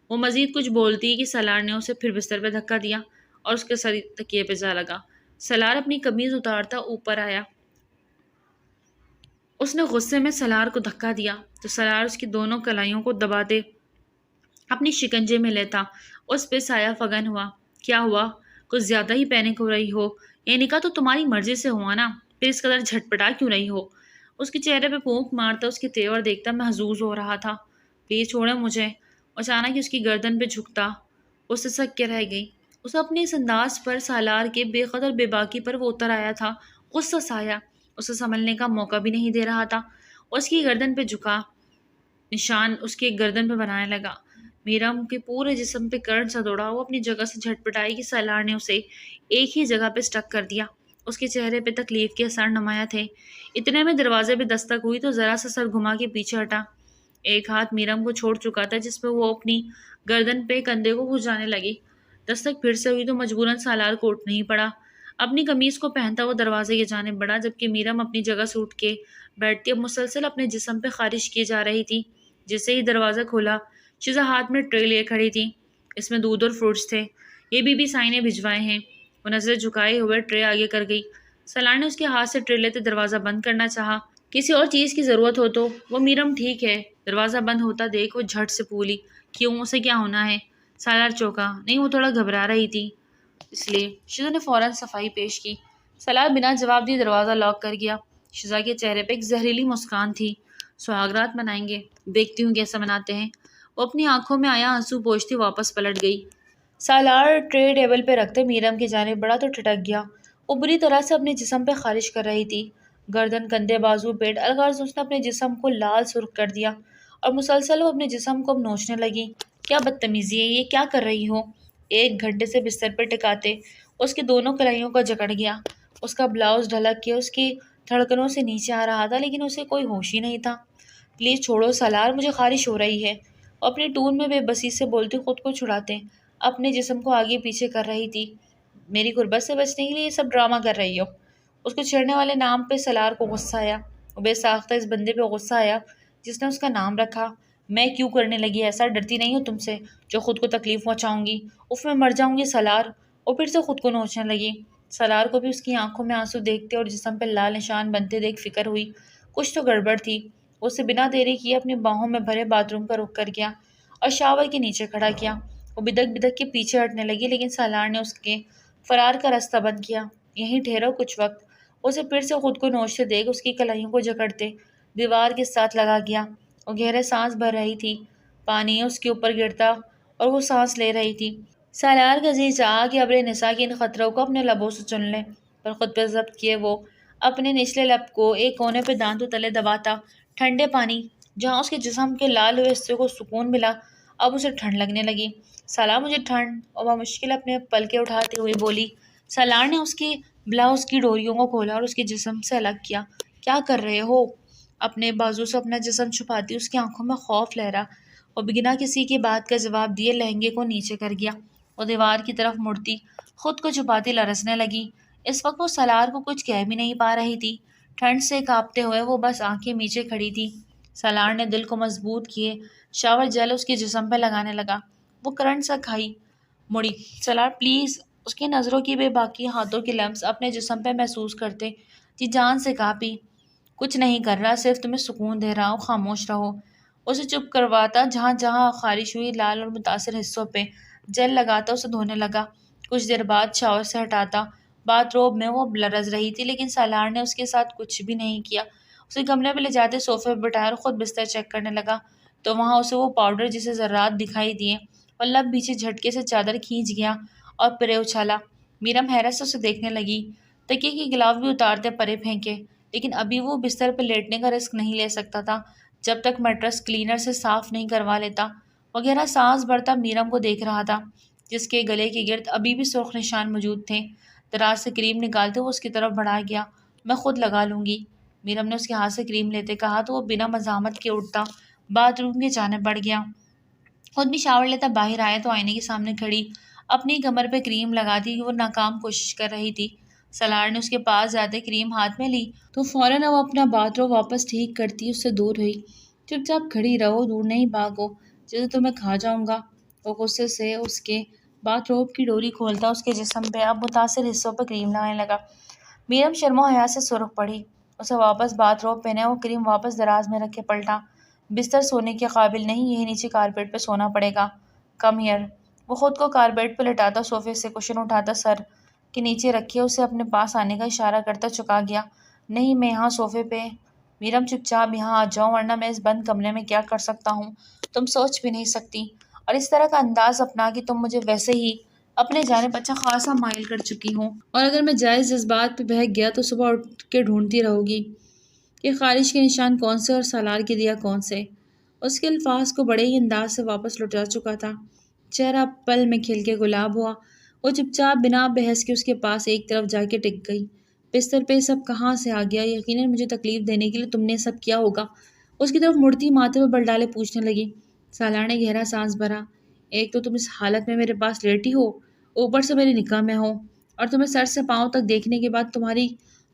Speaker 1: وہ مزید کچھ بولتی کہ سالار نے اسے پھر بستر پہ دھکا دیا اور اس کے سر تکیے پہ جا لگا۔ سالار اپنی قمیض اتارتا اوپر آیا۔ اس نے غصے میں سالار کو دھکا دیا تو سالار اس کی دونوں کلائیوں کو دباتے اپنی شکنجے میں لیتا اس پہ سایہ فگن ہوا۔ کیا ہوا؟ کچھ زیادہ ہی پینک ہو رہی ہو؟ یہ نکاح تو تمہاری مرضی سے ہوا نا، پھر اس قدر جھٹپٹا کیوں رہی ہو؟ اس کے چہرے پہ پھونک مارتا اس کے تیور دیکھتا محظوظ ہو رہا تھا۔ پلیز چھوڑیں مجھے۔ اچانک ہی اس کی گردن پہ جھکتا اس سے سک کے رہ گئی۔ اسے اپنے اس انداز پر سالار کے بے قدر بے باکی پر وہ اتر آیا تھا۔ غصہ سایہ اسے سنبھلنے کا موقع بھی نہیں دے رہا تھا۔ اس کی گردن پہ جھکا، نشان اس کے گردن پہ بنانے لگا۔ میرم کے پورے جسم پہ کرنٹ سا دوڑا۔ وہ اپنی جگہ سے جھٹپٹائی کہ سالار نے اسے ایک ہی جگہ پہ سٹک کر دیا۔ اس کے چہرے پہ تکلیف کے اثر نمایاں تھے۔ اتنے میں دروازے پہ دستک ہوئی تو ذرا سا سر گھما کے پیچھے ہٹا۔ ایک ہاتھ میرم کو چھوڑ چکا تھا جس پہ وہ اپنی گردن پہ کندھے کو گھسانے لگی۔ دستک پھر سے ہوئی تو مجبوراً سالار کو اٹھ نہیں پڑا۔ اپنی قمیض کو پہنتا وہ دروازے کی جانب بڑھا، جبکہ میرم اپنی جگہ سے اٹھ کے بیٹھتی اب مسلسل اپنے جسم پہ خارش کی جا رہی تھی۔ جیسے ہی دروازہ کھولا، شیزا ہاتھ میں ٹرے لیے کھڑی تھی۔ اس میں دودھ اور فروٹس تھے۔ یہ بی سائی نے بھجوائے ہیں۔ وہ نظریں جھکائے ہوئے ٹرے آگے کر گئی۔ سالار نے اس کے ہاتھ سے ٹرے لیتے دروازہ بند کرنا چاہا۔ کسی اور چیز کی ضرورت ہو تو وہ میرم ٹھیک ہے۔ دروازہ بند ہوتا دیکھ وہ جھٹ سے بولی، کیوں، اسے کیا ہونا ہے؟ سالار چوکا، نہیں وہ تھوڑا گھبرا رہی تھی اس لیے۔ شیزا نے فوراً صفائی پیش کی۔ سالار بنا جواب دیے دروازہ لاک کر گیا۔ شیزا کے چہرے پہ ایک زہریلی مسکان تھی۔ سہاگرات منائیں گے، دیکھتی ہوں کیسے مناتے ہیں۔ وہ اپنی آنکھوں میں آیا آنسو پوچھتی واپس پلٹ گئی۔ سالار ٹرے ٹیبل پہ رکھتے میرم کی جانب بڑھا تو ٹھٹک گیا۔ وہ بری طرح سے اپنے جسم پہ خارش کر رہی تھی۔ گردن، کندھے، بازو، پیٹ، الغرض اس نے اپنے جسم کو لال سرخ کر دیا اور مسلسل وہ اپنے جسم کو اب نوچنے لگی۔ کیا بدتمیزی ہے یہ، کیا کر رہی ہو؟ ایک گھنٹے سے بستر پہ ٹکاتے اس کی دونوں کلائیوں کا جکڑ گیا۔ اس کا بلاؤز ڈھلک کے اس کی دھڑکنوں سے نیچے آ رہا تھا، لیکن اسے کوئی ہوش ہی نہیں تھا۔ پلیز چھوڑو سالار، مجھے خارش ہو رہی ہے۔ وہ اپنی ٹون میں بے بسی سے بولتی خود کو چھڑاتے اپنے جسم کو آگے پیچھے کر رہی تھی۔ میری غربت سے بچنے کے لیے یہ سب ڈرامہ کر رہی ہو؟ اس کو چھیڑنے والے نام پہ سالار کو غصہ آیا۔ وہ بے ساختہ اس بندے پہ غصہ آیا جس نے اس کا نام رکھا۔ میں کیوں کرنے لگی ایسا؟ ڈرتی نہیں ہو تم سے جو خود کو تکلیف پہنچاؤں گی؟ اف میں مر جاؤں گی سالار۔ اور پھر سے خود کو نوچنے لگی۔ سالار کو بھی اس کی آنکھوں میں آنسو دیکھتے اور جسم پہ لال نشان بنتے دیکھ فکر ہوئی، کچھ تو گڑبڑ تھی۔ اسے بنا دیری کیے اپنی باہوں میں بھرے باتھ روم کا رخ کر گیا اور شاور کے نیچے کھڑا کیا۔ وہ بدک بدک کے پیچھے ہٹنے لگی لیکن سالار نے اس کے فرار کا راستہ بند کیا۔ یہیں ٹھہرو کچھ وقت۔ اسے پھر سے خود کو نوچتے دیکھ اس کی کلائیوں کو جکڑتے دیوار کے ساتھ لگا گیا۔ وہ گہرے سانس بھر رہی تھی، پانی اس کے اوپر گرتا اور وہ سانس لے رہی تھی۔ سالار کا جی چاہا کہ ابر نساء کے ان خطروں کو اپنے لبوں سے چن لے، پر خود پہ ضبط کیے وہ اپنے نچلے لب کو ایک کونے پہ دانتوں تلے دباتا۔ ٹھنڈے پانی جہاں اس کے جسم کے لال ہوئے حصے کو سکون ملا، اب اسے ٹھنڈ لگنے لگی۔ سالار مجھے ٹھنڈ، اور وہ مشکل اپنے پلکیں اٹھاتے ہوئے بولی۔ سالار نے اس کی بلاؤز کی ڈوریوں کو کھولا اور اس کے جسم سے الگ کیا۔ کیا کر رہے ہو؟ اپنے بازو سے اپنا جسم چھپاتی اس کی آنکھوں میں خوف لہرا، اور بنا کسی کی بات کا جواب دیے لہنگے کو نیچے کر گیا۔ وہ دیوار کی طرف مڑتی خود کو چھپاتی لرزنے لگی۔ اس وقت وہ سالار کو کچھ کہہ بھی نہیں پا رہی تھی۔ ٹھنڈ سے کانپتے ہوئے وہ بس آنکھیں میچے کھڑی تھی۔ سالار نے دل کو مضبوط کیے شاور جیل اس کے جسم پہ لگانے لگا۔ وہ کرنٹ سا کھائی مڑی۔ سالار پلیز۔ اس کی نظروں کی بے باکی ہاتھوں کے لمس اپنے جسم پہ محسوس کرتے جی جان سے کانپی۔ کچھ نہیں کر رہا، صرف تمہیں سکون دے رہا ہوں، خاموش رہو۔ اسے چپ کرواتا، جہاں جہاں خارش ہوئی لال اور متاثر حصوں پہ جیل لگاتا، اسے دھونے لگا۔ کچھ دیر بعد شاور سے ہٹاتا۔ باتھ روب میں وہ لرز رہی تھی لیکن سالار نے اس کے ساتھ کچھ بھی نہیں کیا۔ اسے کمرے پہ لے جاتے صوفے پہ بٹھایا اور خود بستر چیک کرنے لگا تو وہاں اسے وہ پاؤڈر جسے ذرات دکھائی دیے، اور لب پیچھے جھٹکے سے چادر کھینچ گیا اور پرے اچھالا۔ میرم حیرت سے اسے دیکھنے لگی۔ تکیے کی گلاف بھی اتارتے پرے پھینکے، لیکن ابھی وہ بستر پہ لیٹنے کا رسک نہیں لے سکتا تھا جب تک میٹرس کلینر سے صاف نہیں کروا لیتا۔ وہ گہرا سانس بھرتا میرم کو دیکھ رہا تھا جس کے گلے کے گرد ابھی بھی سرخ نشان موجود تھے۔ دراز سے کریم نکالتے وہ اس کی طرف بڑھا گیا۔ میں خود لگا لوں گی، میرم نے اس کے ہاتھ سے کریم لیتے کہا تو وہ بنا مزاحمت کے اٹھتا باتھ روم کی جانب بڑھ گیا۔ خود بھی شاور لیتا باہر آیا تو آئینے کے سامنے کھڑی اپنی کمر پہ کریم لگاتی کہ وہ ناکام کوشش کر رہی تھی۔ سالار نے اس کے پاس جاتے کریم ہاتھ میں لی تو فوراً وہ اپنا باتھ روب واپس ٹھیک کرتی اس سے دور ہوئی۔ چپ چاپ کھڑی رہو، دور نہیں بھاگو، جیسے تمہیں کھا جاؤں گا۔ وہ غصے سے اس کے باتھ روب کی ڈوری کھولتا اس کے جسم پہ اب متاثر حصوں پہ کریم لگانے لگا۔ میرم شرم و حیا سے سرخ پڑی۔ اسے واپس باتھ روب پہنے وہ کریم واپس دراز میں رکھے پلٹا۔ بستر سونے کے قابل نہیں، یہی نیچے کارپیٹ پہ سونا پڑے گا۔ Come here. وہ خود کو کارپیٹ پہ لٹاتا صوفے سے کشن اٹھاتا سر کے نیچے رکھے اسے اپنے پاس آنے کا اشارہ کرتا چکا گیا۔ نہیں، میں یہاں صوفے پہ۔ میرم چپ چاپ یہاں آ جاؤ ورنہ میں اس بند کمرے میں کیا کر سکتا ہوں تم سوچ بھی نہیں سکتی، اور اس طرح کا انداز اپنا کہ تم مجھے ویسے ہی اپنے جانب اچھا خاصا مائل کر چکی ہوں، اور اگر میں جائز جذبات پہ بہک گیا تو صبح اٹھ کے ڈھونڈتی رہو گی کہ خارش کے نشان کون سے اور سالار کے دیا کون سے۔ اس کے الفاظ کو بڑے ہی انداز سے واپس لوٹا چکا تھا۔ چہرہ پل میں کھل کے گلاب ہوا۔ وہ چپ چاپ بنا بحث کے اس کے پاس ایک طرف جا کے ٹک گئی۔ بستر پہ سب کہاں سے آ گیا؟ یقیناً مجھے تکلیف دینے کے لیے تم نے سب کیا ہوگا۔ اس کی طرف مڑتی ماتھے پہ بل ڈالے پوچھنے لگی۔ سالار نے گہرا سانس بھرا۔ ایک تو تم اس حالت میں میرے پاس لیٹی ہو، اوپر سے میری نکاح میں ہو، اور تمہیں سر سے پاؤں تک دیکھنے کے بعد تمہاری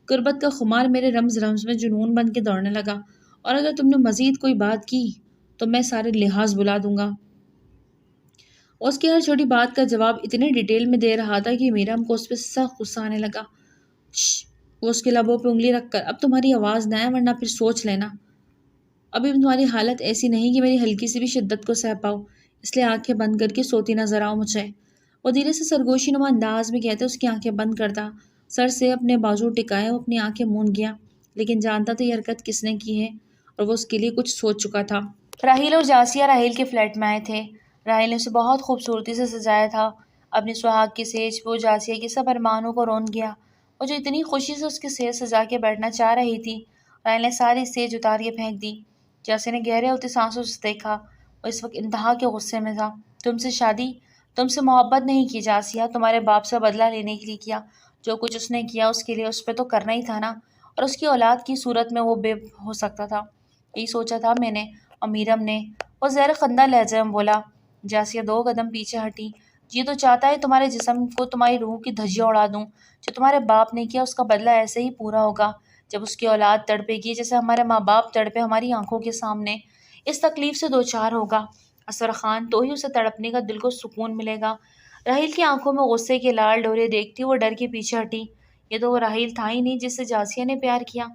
Speaker 1: قربت کا خمار میرے رمز رمز میں جنون بن کے دوڑنے لگا، اور اگر تم نے مزید کوئی بات کی تو میں سارے لحاظ بلا دوں گا۔ اس کی ہر چھوٹی بات کا جواب اتنے ڈیٹیل میں دے رہا تھا کہ میرم کو اس پہ سخت غصہ آنے لگا۔ شش! وہ اس کے لبوں پہ انگلی رکھ کر، اب تمہاری آواز نہ آئے ورنہ پھر سوچ لینا۔ ابھی تمہاری حالت ایسی نہیں کہ میری ہلکی سی بھی شدت کو سہ پاؤ، اس لیے آنکھیں بند کر کے سوتی نظر آؤ مجھے۔ وہ دھیرے سے سرگوشی نما انداز میں کہتے اس کی آنکھیں بند کرتا، سر سے اپنے بازو ٹکائے وہ اپنی آنکھیں موند گیا، لیکن جانتا تھا یہ حرکت کس نے کی ہے اور وہ اس کے لیے کچھ سوچ چکا تھا۔ راحیل اور جاسیہ راحیل کے فلیٹ میں آئے تھے۔ راحیل نے اسے بہت خوبصورتی سے سجایا تھا۔ اپنی سہاگ کی سیج پہ وہ جاسیہ کے سب ارمانوں کو رون گیا۔ وہ جو اتنی خوشی سے اس کی سیج سجا کے بیٹھنا چاہ رہی تھی، راحیل نے ساری سیج اتار کے پھینک دی۔ جاسیہ نے گہرے ہوتے سانسوں سے دیکھا۔ وہ اس وقت انتہا کے غصے میں تھا۔ تم سے شادی، تم سے محبت نہیں کی جاسیہ، تمہارے باپ سے بدلہ لینے کے لیے کیا۔ جو کچھ اس نے کیا اس کے لیے اس پہ تو کرنا ہی تھا نا، اور اس کی اولاد کی صورت میں وہ بے ہو سکتا تھا، یہی سوچا تھا میں نے اور میرم نے۔ وہ زیر خندہ لہجے میں بولا۔ جاسیہ 2 قدم پیچھے ہٹی۔ یہ تو چاہتا ہے تمہارے جسم کو تمہاری روح کی دھجیاں اڑا دوں۔ جو تمہارے باپ نے کیا اس کا بدلہ ایسے ہی پورا ہوگا، جب اس کی اولاد تڑپے گی جیسے ہمارے ماں باپ تڑپے ہماری آنکھوں کے سامنے، اس تکلیف سے دوچار ہوگا اصغر خان، تو ہی اسے تڑپنے کا دل کو سکون ملے گا۔ راحیل کی آنکھوں میں غصے کے لال ڈورے دیکھتی وہ ڈر کے پیچھے ہٹی۔ یہ تو وہ راحیل تھا ہی نہیں جس سے جاسیہ نے پیار کیا،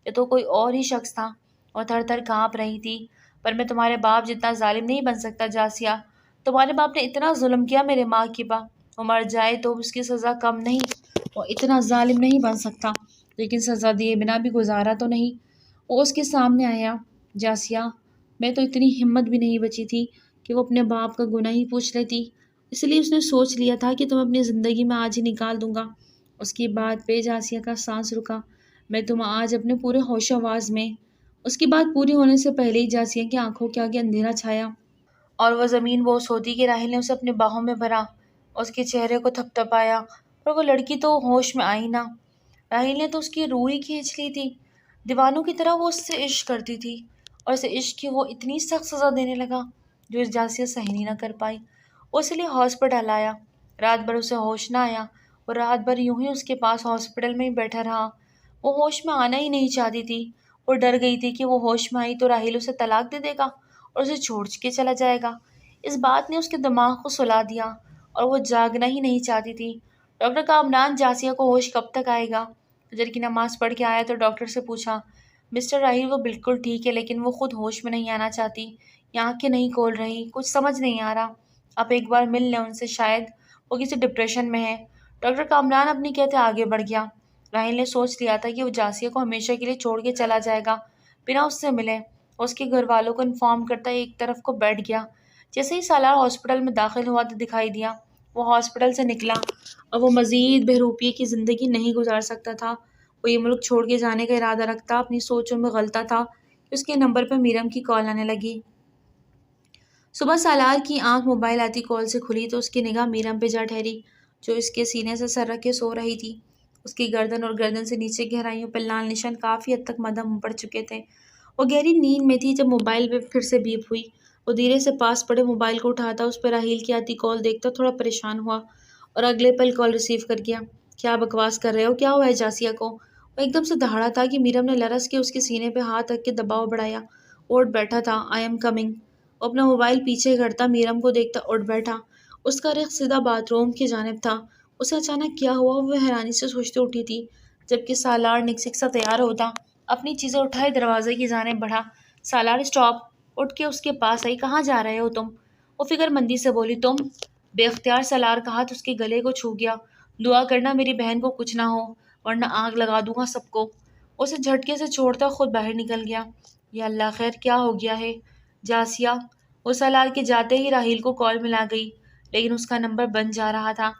Speaker 1: یہ تو کوئی اور ہی شخص تھا۔ اور تھر تھر کانپ رہی تھی۔ پر میں تمہارے باپ جتنا ظالم نہیں بن سکتا جاسیہ، تمہارے باپ نے اتنا ظلم کیا میرے ماں کی وہ مر جائے تو اس کی سزا کم نہیں، وہ اتنا ظالم نہیں بن سکتا، لیکن سزا دیے بنا بھی گزارا تو نہیں۔ وہ اس کے سامنے آیا۔ جاسیہ، میں تو اتنی ہمت بھی نہیں بچی تھی کہ وہ اپنے باپ کا گناہ ہی پوچھ لیتی، اس لیے اس نے سوچ لیا تھا کہ تم اپنی زندگی میں آج ہی نکال دوں گا۔ اس کی بات پہ جاسیہ کا سانس رکا۔ میں تم آج اپنے پورے ہوش و آواز میں۔ اس کی بات پوری ہونے سے پہلے ہی جاسیہ کی آنکھوں کے آگے اندھیرا چھایا اور وہ زمین بوس ہوتی کہ راحیل نے اسے اپنے باہوں میں بھرا، اس کے چہرے کو تھپ تھپایا، اور وہ لڑکی تو ہوش میں آئی نہ۔ راحیل نے تو اس کی روح ہی کھینچ لی تھی۔ دیوانوں کی طرح وہ اس سے عشق کرتی تھی، اور اسے عشق کی وہ اتنی سخت سزا دینے لگا جو اس جاسیہ سہن ہی نہ کر پائی۔ وہ اس لیے ہاسپٹل آیا۔ رات بھر اسے ہوش نہ آیا، وہ رات بھر یوں ہی اس کے پاس ہاسپٹل میں ہی بیٹھا رہا۔ وہ ہوش میں آنا ہی نہیں چاہتی تھی۔ وہ ڈر گئی تھی کہ وہ ہوش میں آئی تو راحیل اسے طلاق دے دے گا اور اسے چھوڑ کے چلا جائے گا۔ اس بات نے اس کے دماغ کو سلا دیا اور وہ جاگنا ہی نہیں چاہتی تھی۔ ڈاکٹر کامران، جاسیہ کو ہوش کب تک آئے گا؟ فجر کی نماز پڑھ کے آیا تو ڈاکٹر سے پوچھا، مسٹر راحیل وہ بالکل ٹھیک ہے لیکن وہ خود ہوش میں نہیں آنا چاہتی، یہ آنکھیں نہیں کھول رہی، کچھ سمجھ نہیں آ رہا، آپ ایک بار مل لیں ان سے، شاید وہ کسی ڈپریشن میں ہے۔ ڈاکٹر کامران اپنی کہتے آگے بڑھ گیا۔ راحیل نے سوچ لیا تھا کہ وہ جاسیہ کو ہمیشہ کے لیے چھوڑ کے چلا جائے گا بنا اس سے ملے۔ اس کے گھر والوں کو انفارم کرتا ایک طرف کو بیٹھ گیا۔ جیسے ہی سالار ہاسپٹل میں داخل ہوا تو دکھائی دیا وہ ہاسپٹل سے نکلا اور وہ مزید بہروپیے کی زندگی نہیں گزار سکتا تھا۔ وہ یہ ملک چھوڑ کے جانے کا ارادہ رکھتا، اپنی سوچوں میں غلطہ تھا کہ اس کے نمبر پر میرم کی کال آنے لگی۔ صبح سالار کی آنکھ موبائل آتی کال سے کھلی تو اس کی نگاہ میرم پہ جا ٹھہری جو اس کے سینے سے سر رکھ کے سو رہی تھی۔ اس کی گردن اور گردن سے نیچے گہرائیوں پر لال نشان کافی حد تک مدھم پڑ چکے تھے۔ وہ گہری نیند میں تھی جب موبائل پہ پھر سے بیپ ہوئی۔ وہ دھیرے سے پاس پڑے موبائل کو اٹھاتا، اس پہ راحیل کی آتی کال دیکھتا تھوڑا پریشان ہوا اور اگلے پل کال ریسیو کر گیا۔ کیا بکواس کر رہے ہو؟ کیا ہوا ہے جاسیہ کو؟ وہ ایک دم سے دہاڑا تھا کہ میرم نے لرز کے اس کے سینے پہ ہاتھ رکھ کے دباؤ بڑھایا۔ وہ اٹھ بیٹھا تھا۔ I am coming. وہ اپنا موبائل پیچھے کرتا میرم کو دیکھتا اٹھ بیٹھا۔ اس کا رخ سیدھا باتھ روم کی جانب تھا۔ اسے اچانک کیا ہوا وہ حیرانی سے سوچتے اٹھی تھی، جبکہ سالار نکسک سا تیار ہوتا اپنی چیزیں اٹھائے دروازے کی جانب بڑھا۔ سالار اسٹاپ! اٹھ کے اس کے پاس آئی۔ کہاں جا رہے ہو تم؟ وہ فکر مندی سے بولی۔ تم؟ بے اختیار سالار کا ہاتھ اس کے گلے کو چھو گیا۔ دعا کرنا میری بہن کو کچھ نہ ہو ورنہ آگ لگا دوں گا سب کو۔ اسے جھٹکے سے چھوڑتا خود باہر نکل گیا۔ یا اللہ خیر کیا ہو گیا ہے؟ جاسیہ! وہ سالار کے جاتے ہی راحیل کو کال ملا گئی لیکن اس کا نمبر بند جا رہا تھا۔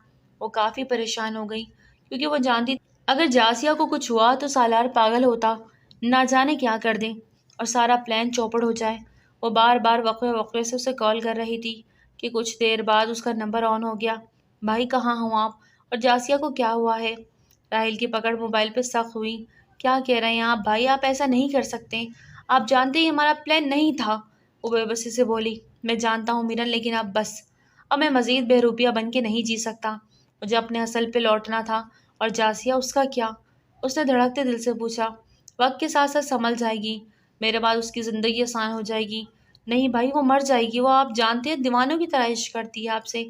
Speaker 1: وہ کافی پریشان ہو گئی کیونکہ وہ جانتی اگر جاسیہ کو کچھ ہوا تو سالار پاگل ہوتا، نہ جانے کیا کر دیں اور سارا پلان چوپڑ ہو جائے۔ وہ بار بار وقفے وقفے سے اسے کال کر رہی تھی کہ کچھ دیر بعد اس کا نمبر آن ہو گیا۔ بھائی کہاں ہوں آپ؟ اور جاسیہ کو کیا ہوا ہے؟ راحیل کی پکڑ موبائل پہ سخت ہوئی۔ کیا کہہ رہے ہیں آپ بھائی؟ آپ ایسا نہیں کر سکتے، آپ جانتے ہی ہمارا پلان نہیں تھا۔ وہ بے بسی سے بولی۔ میں جانتا ہوں میرن، لیکن اب میں مزید بہروپیہ بن کے نہیں جی سکتا، مجھے اپنے اصل پہ لوٹنا تھا۔ اور جاسیہ اس کا کیا؟ اس نے دھڑکتے دل سے پوچھا۔ وقت کے ساتھ ساتھ سنبھل جائے گی، میرے بعد اس کی زندگی آسان ہو جائے گی۔ نہیں بھائی وہ مر جائے گی، وہ آپ جانتے ہیں دیوانوں کی طرح عشق کرتی ہے آپ سے۔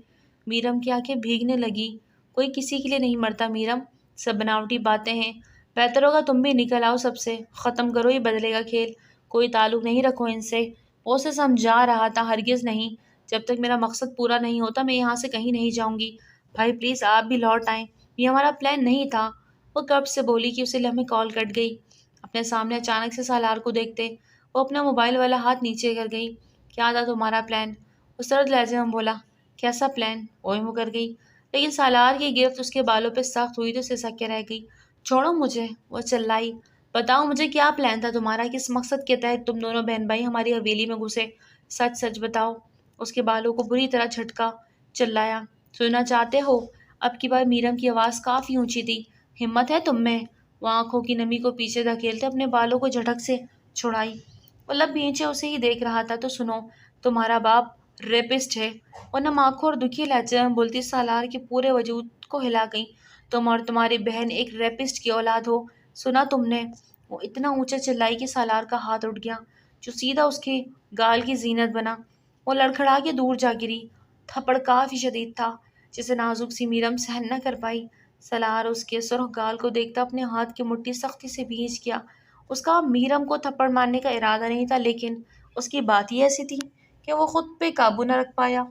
Speaker 1: میرم کی آنکھیں بھیگنے لگی۔ کوئی کسی کے لیے نہیں مرتا میرم، سب بناوٹی باتیں ہیں، بہتر ہوگا تم بھی نکل آؤ سب سے، ختم کرو یہ بدلے گا کھیل، کوئی تعلق نہیں رکھو ان سے۔ وہ اسے سمجھا رہا تھا، ہرگز نہیں، جب تک میرا مقصد پورا نہیں ہوتا میں یہاں سے کہیں نہیں جاؤں گی۔ بھائی پلیز آپ بھی لوٹ آئیں، یہ ہمارا پلان نہیں تھا۔ وہ کب سے بولی کہ اسی لمحے کال کٹ گئی۔ اپنے سامنے اچانک سے سالار کو دیکھتے وہ اپنا موبائل والا ہاتھ نیچے کر گئی۔ کیا تھا تمہارا پلان؟ وہ سرد لہجے میں بولا۔ کیسا پلان؟ اوئے مکر گئی، لیکن سالار کی گرفت اس کے بالوں پہ سخت ہوئی تو سسک کے رہ گئی۔ چھوڑو مجھے، وہ چلائی۔ بتاؤ مجھے کیا پلان تھا تمہارا، کس مقصد کے تحت تم دونوں بہن بھائی ہماری حویلی میں گھسے، سچ سچ بتاؤ۔ اس کے بالوں کو بری طرح جھٹکا، چلایا۔ سننا چاہتے ہو؟ اب کی بار میرم کی آواز کافی اونچی تھی۔ ہمت ہے تم میں؟ وہ آنکھوں کی نمی کو پیچھے دھکیلتے اپنے بالوں کو جھٹک سے چھڑائی۔ وہ لب بھینچے اسے ہی دیکھ رہا تھا۔ تو سنو، تمہارا باپ ریپسٹ ہے، وہ نم آنکھوں اور دکھی لہجے میں بولتی سالار کے پورے وجود کو ہلا گئی۔ تم اور تمہاری بہن ایک ریپسٹ کی اولاد ہو، سنا تم نے؟ وہ اتنا اونچا چلائی کہ سالار کا ہاتھ اٹھ گیا جو سیدھا اس کے گال کی زینت بنا۔ وہ لڑکھڑا کے دور جا گری۔ تھپڑ کافی شدید تھا جسے نازک سی میرم سہن نہ کر پائی۔ سالار اس کے سرخ گال کو دیکھتا اپنے ہاتھ کی مٹھی سختی سے بھینچ گیا۔ اس کا میرم کو تھپڑ مارنے کا ارادہ نہیں تھا، لیکن اس کی بات ہی ایسی تھی کہ وہ خود پہ قابو نہ رکھ پایا۔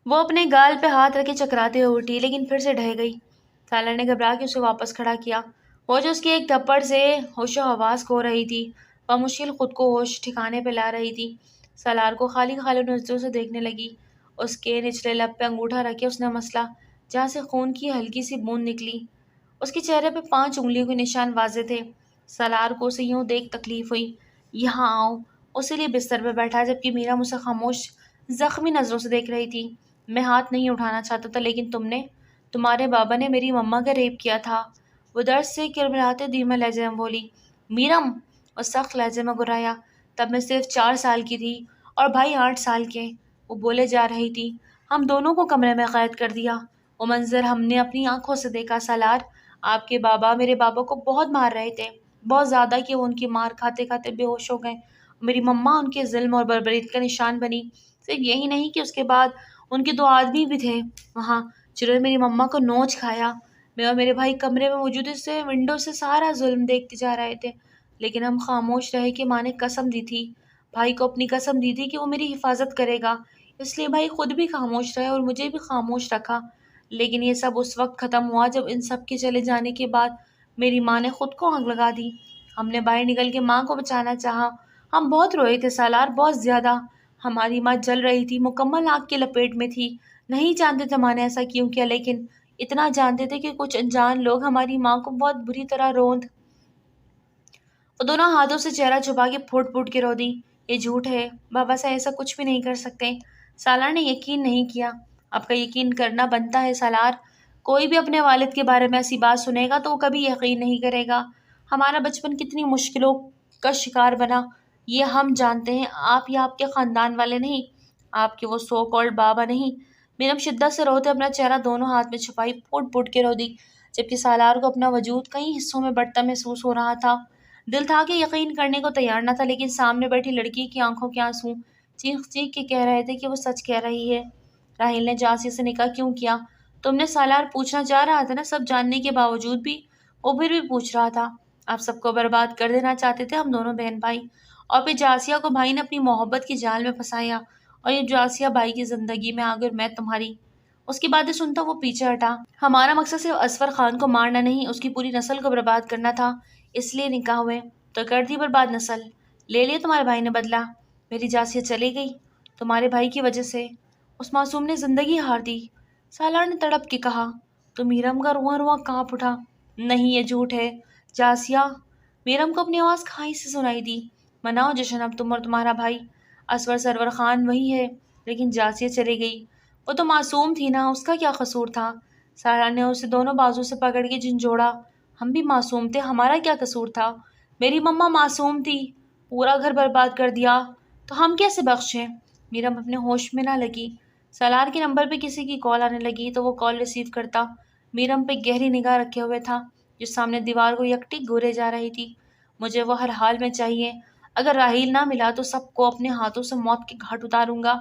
Speaker 1: وہ اپنے گال پہ ہاتھ رکھے چکراتے ہوئے اٹھی، لیکن پھر سے ڈھہ گئی۔ سالار نے گھبرا کے اسے واپس کھڑا کیا۔ وہ جو اس کے ایک تھپڑ سے ہوش و حواس کھو رہی تھی، وہ مشکل خود کو ہوش ٹھکانے پہ لا رہی تھی۔ سالار کو خالی خالی نظروں سے دیکھنے لگی۔ اس کے نچلے لب پہ انگوٹھا رکھے اس نے مسلا جہاں سے خون کی ہلکی سی بوند نکلی۔ اس کے چہرے پہ 5 انگلیوں کے نشان واضح تھے۔ سالار کو اسے یوں دیکھ تکلیف ہوئی۔ یہاں آؤ، اسی لیے بستر پہ بیٹھا، جبکہ میرا اسے خاموش زخمی نظروں سے دیکھ رہی تھی۔ میں ہاتھ نہیں اٹھانا چاہتا تھا، لیکن تمہارے بابا نے میری مما کا ریپ کیا تھا۔ وہ درد سے کربلاتے دھیمے لہجے میں بولی۔ میرم، وہ سخت لہجے میں گرایا۔ تب میں صرف 4 سال کی تھی اور بھائی 8 سال کے، وہ بولے جا رہی تھی۔ ہم دونوں کو کمرے میں قید کر دیا۔ وہ منظر ہم نے اپنی آنکھوں سے دیکھا۔ سالار، آپ کے بابا میرے بابا کو بہت مار رہے تھے، بہت زیادہ کہ وہ ان کی مار کھاتے کھاتے بے ہوش ہو گئے۔ میری مما ان کے ظلم اور بربریت کا نشان بنی۔ صرف یہی نہیں کہ اس کے بعد ان کے 2 آدمی بھی تھے وہاں جنہوں نے میری مما کو نوچ کھایا۔ میں اور میرے بھائی کمرے میں موجود سے ونڈو سے سارا ظلم دیکھتے جا رہے تھے، لیکن ہم خاموش رہے کہ ماں نے قسم دی تھی، بھائی کو اپنی قسم دی تھی کہ وہ میری حفاظت کرے گا، اس لیے بھائی خود بھی خاموش رہے اور مجھے بھی خاموش رکھا۔ لیکن یہ سب اس وقت ختم ہوا جب ان سب کے چلے جانے کے بعد میری ماں نے خود کو آگ لگا دی۔ ہم نے باہر نکل کے ماں کو بچانا چاہا۔ ہم بہت روئے تھے سالار، بہت زیادہ۔ ہماری ماں جل رہی تھی، مکمل آگ کی لپیٹ میں تھی۔ نہیں جانتے تھے ماں نے ایسا کیوں کیا، لیکن اتنا جانتے تھے کہ کچھ انجان لوگ ہماری ماں کو بہت بری طرح روند۔ وہ دونوں ہاتھوں سے چہرہ چھپا کے پھوٹ پھوٹ کے رو دی۔ یہ جھوٹ ہے، بابا سے ایسا کچھ بھی نہیں کر سکتے۔ سالار نے یقین نہیں کیا۔ آپ کا یقین کرنا بنتا ہے سالار۔ کوئی بھی اپنے والد کے بارے میں ایسی بات سنے گا تو وہ کبھی یقین نہیں کرے گا۔ ہمارا بچپن کتنی مشکلوں کا شکار بنا، یہ ہم جانتے ہیں۔ آپ یا آپ کے خاندان والے نہیں، آپ کے وہ سو کالڈ بابا نہیں۔ میرم شدت سے روتے اپنا چہرہ دونوں ہاتھ میں چھپائی پھوٹ پھوٹ کے رو دی، جبکہ سالار کو اپنا وجود کئی حصوں میں بٹتا محسوس ہو رہا تھا۔ دل تھا کہ یقین کرنے کو تیار نہ تھا، لیکن سامنے بیٹھی لڑکی کی آنکھوں کے آنسو چیخ چیخ کے کہہ رہے تھے کہ وہ سچ کہہ رہی ہے۔ راہیل نے جانسی سے نکاح کیوں کیا؟ تم نے؟ سالار پوچھنا چاہ رہا تھا نا، سب جاننے کے باوجود بھی وہ پھر بھی پوچھ رہا تھا۔ آپ سب کو برباد کر دینا چاہتے تھے، ہم دونوں بہن بھائی، اور پھر جاسیہ کو بھائی نے اپنی محبت کی جال میں پھنسایا، اور یہ جاسیہ بھائی کی زندگی میں آ گئی اور میں تمہاری۔ اس کی باتیں سنتا وہ پیچھے ہٹا۔ ہمارا مقصد صرف اسفر خان کو مارنا نہیں، اس کی پوری نسل کو برباد کرنا تھا، اس لیے نکاح ہوئے تو کر دی برباد نسل۔ لے لیا تمہارے بھائی نے بدلہ۔ میری جاسیہ چلی گئی تمہارے بھائی کی وجہ سے، اس معصوم نے زندگی ہار دی، سالار نے تڑپ کے کہا۔ تو میرم کا رواں رواں کانپ اٹھا۔ نہیں، یہ جھوٹ ہے جاسیہ۔ میرم کو اپنی آواز کھائی سے سنائی دی۔ مناؤ جشن، اب تم اور تمہارا بھائی اسور سرور خان وہی ہے، لیکن جاسیہ چلی گئی۔ وہ تو معصوم تھی نا، اس کا کیا قصور تھا؟ سالار نے اسے دونوں بازو سے پکڑ کے جھنجھوڑا۔ ہم بھی معصوم تھے، ہمارا کیا قصور تھا؟ میری مما معصوم تھی، پورا گھر برباد کر دیا، تو ہم کیسے بخشیں؟ میرم اپنے ہوش میں نہ لگی۔ سالار کے نمبر پہ کسی کی کال آنے لگی تو وہ کال ریسیو کرتا میرم پہ گہری نگاہ رکھے ہوئے تھا، جو سامنے دیوار کو یکٹک گورے جا رہی تھی۔ مجھے وہ ہر حال میں چاہیے، اگر راہیل نہ ملا تو سب کو اپنے ہاتھوں سے موت کے گھاٹ اتاروں گا۔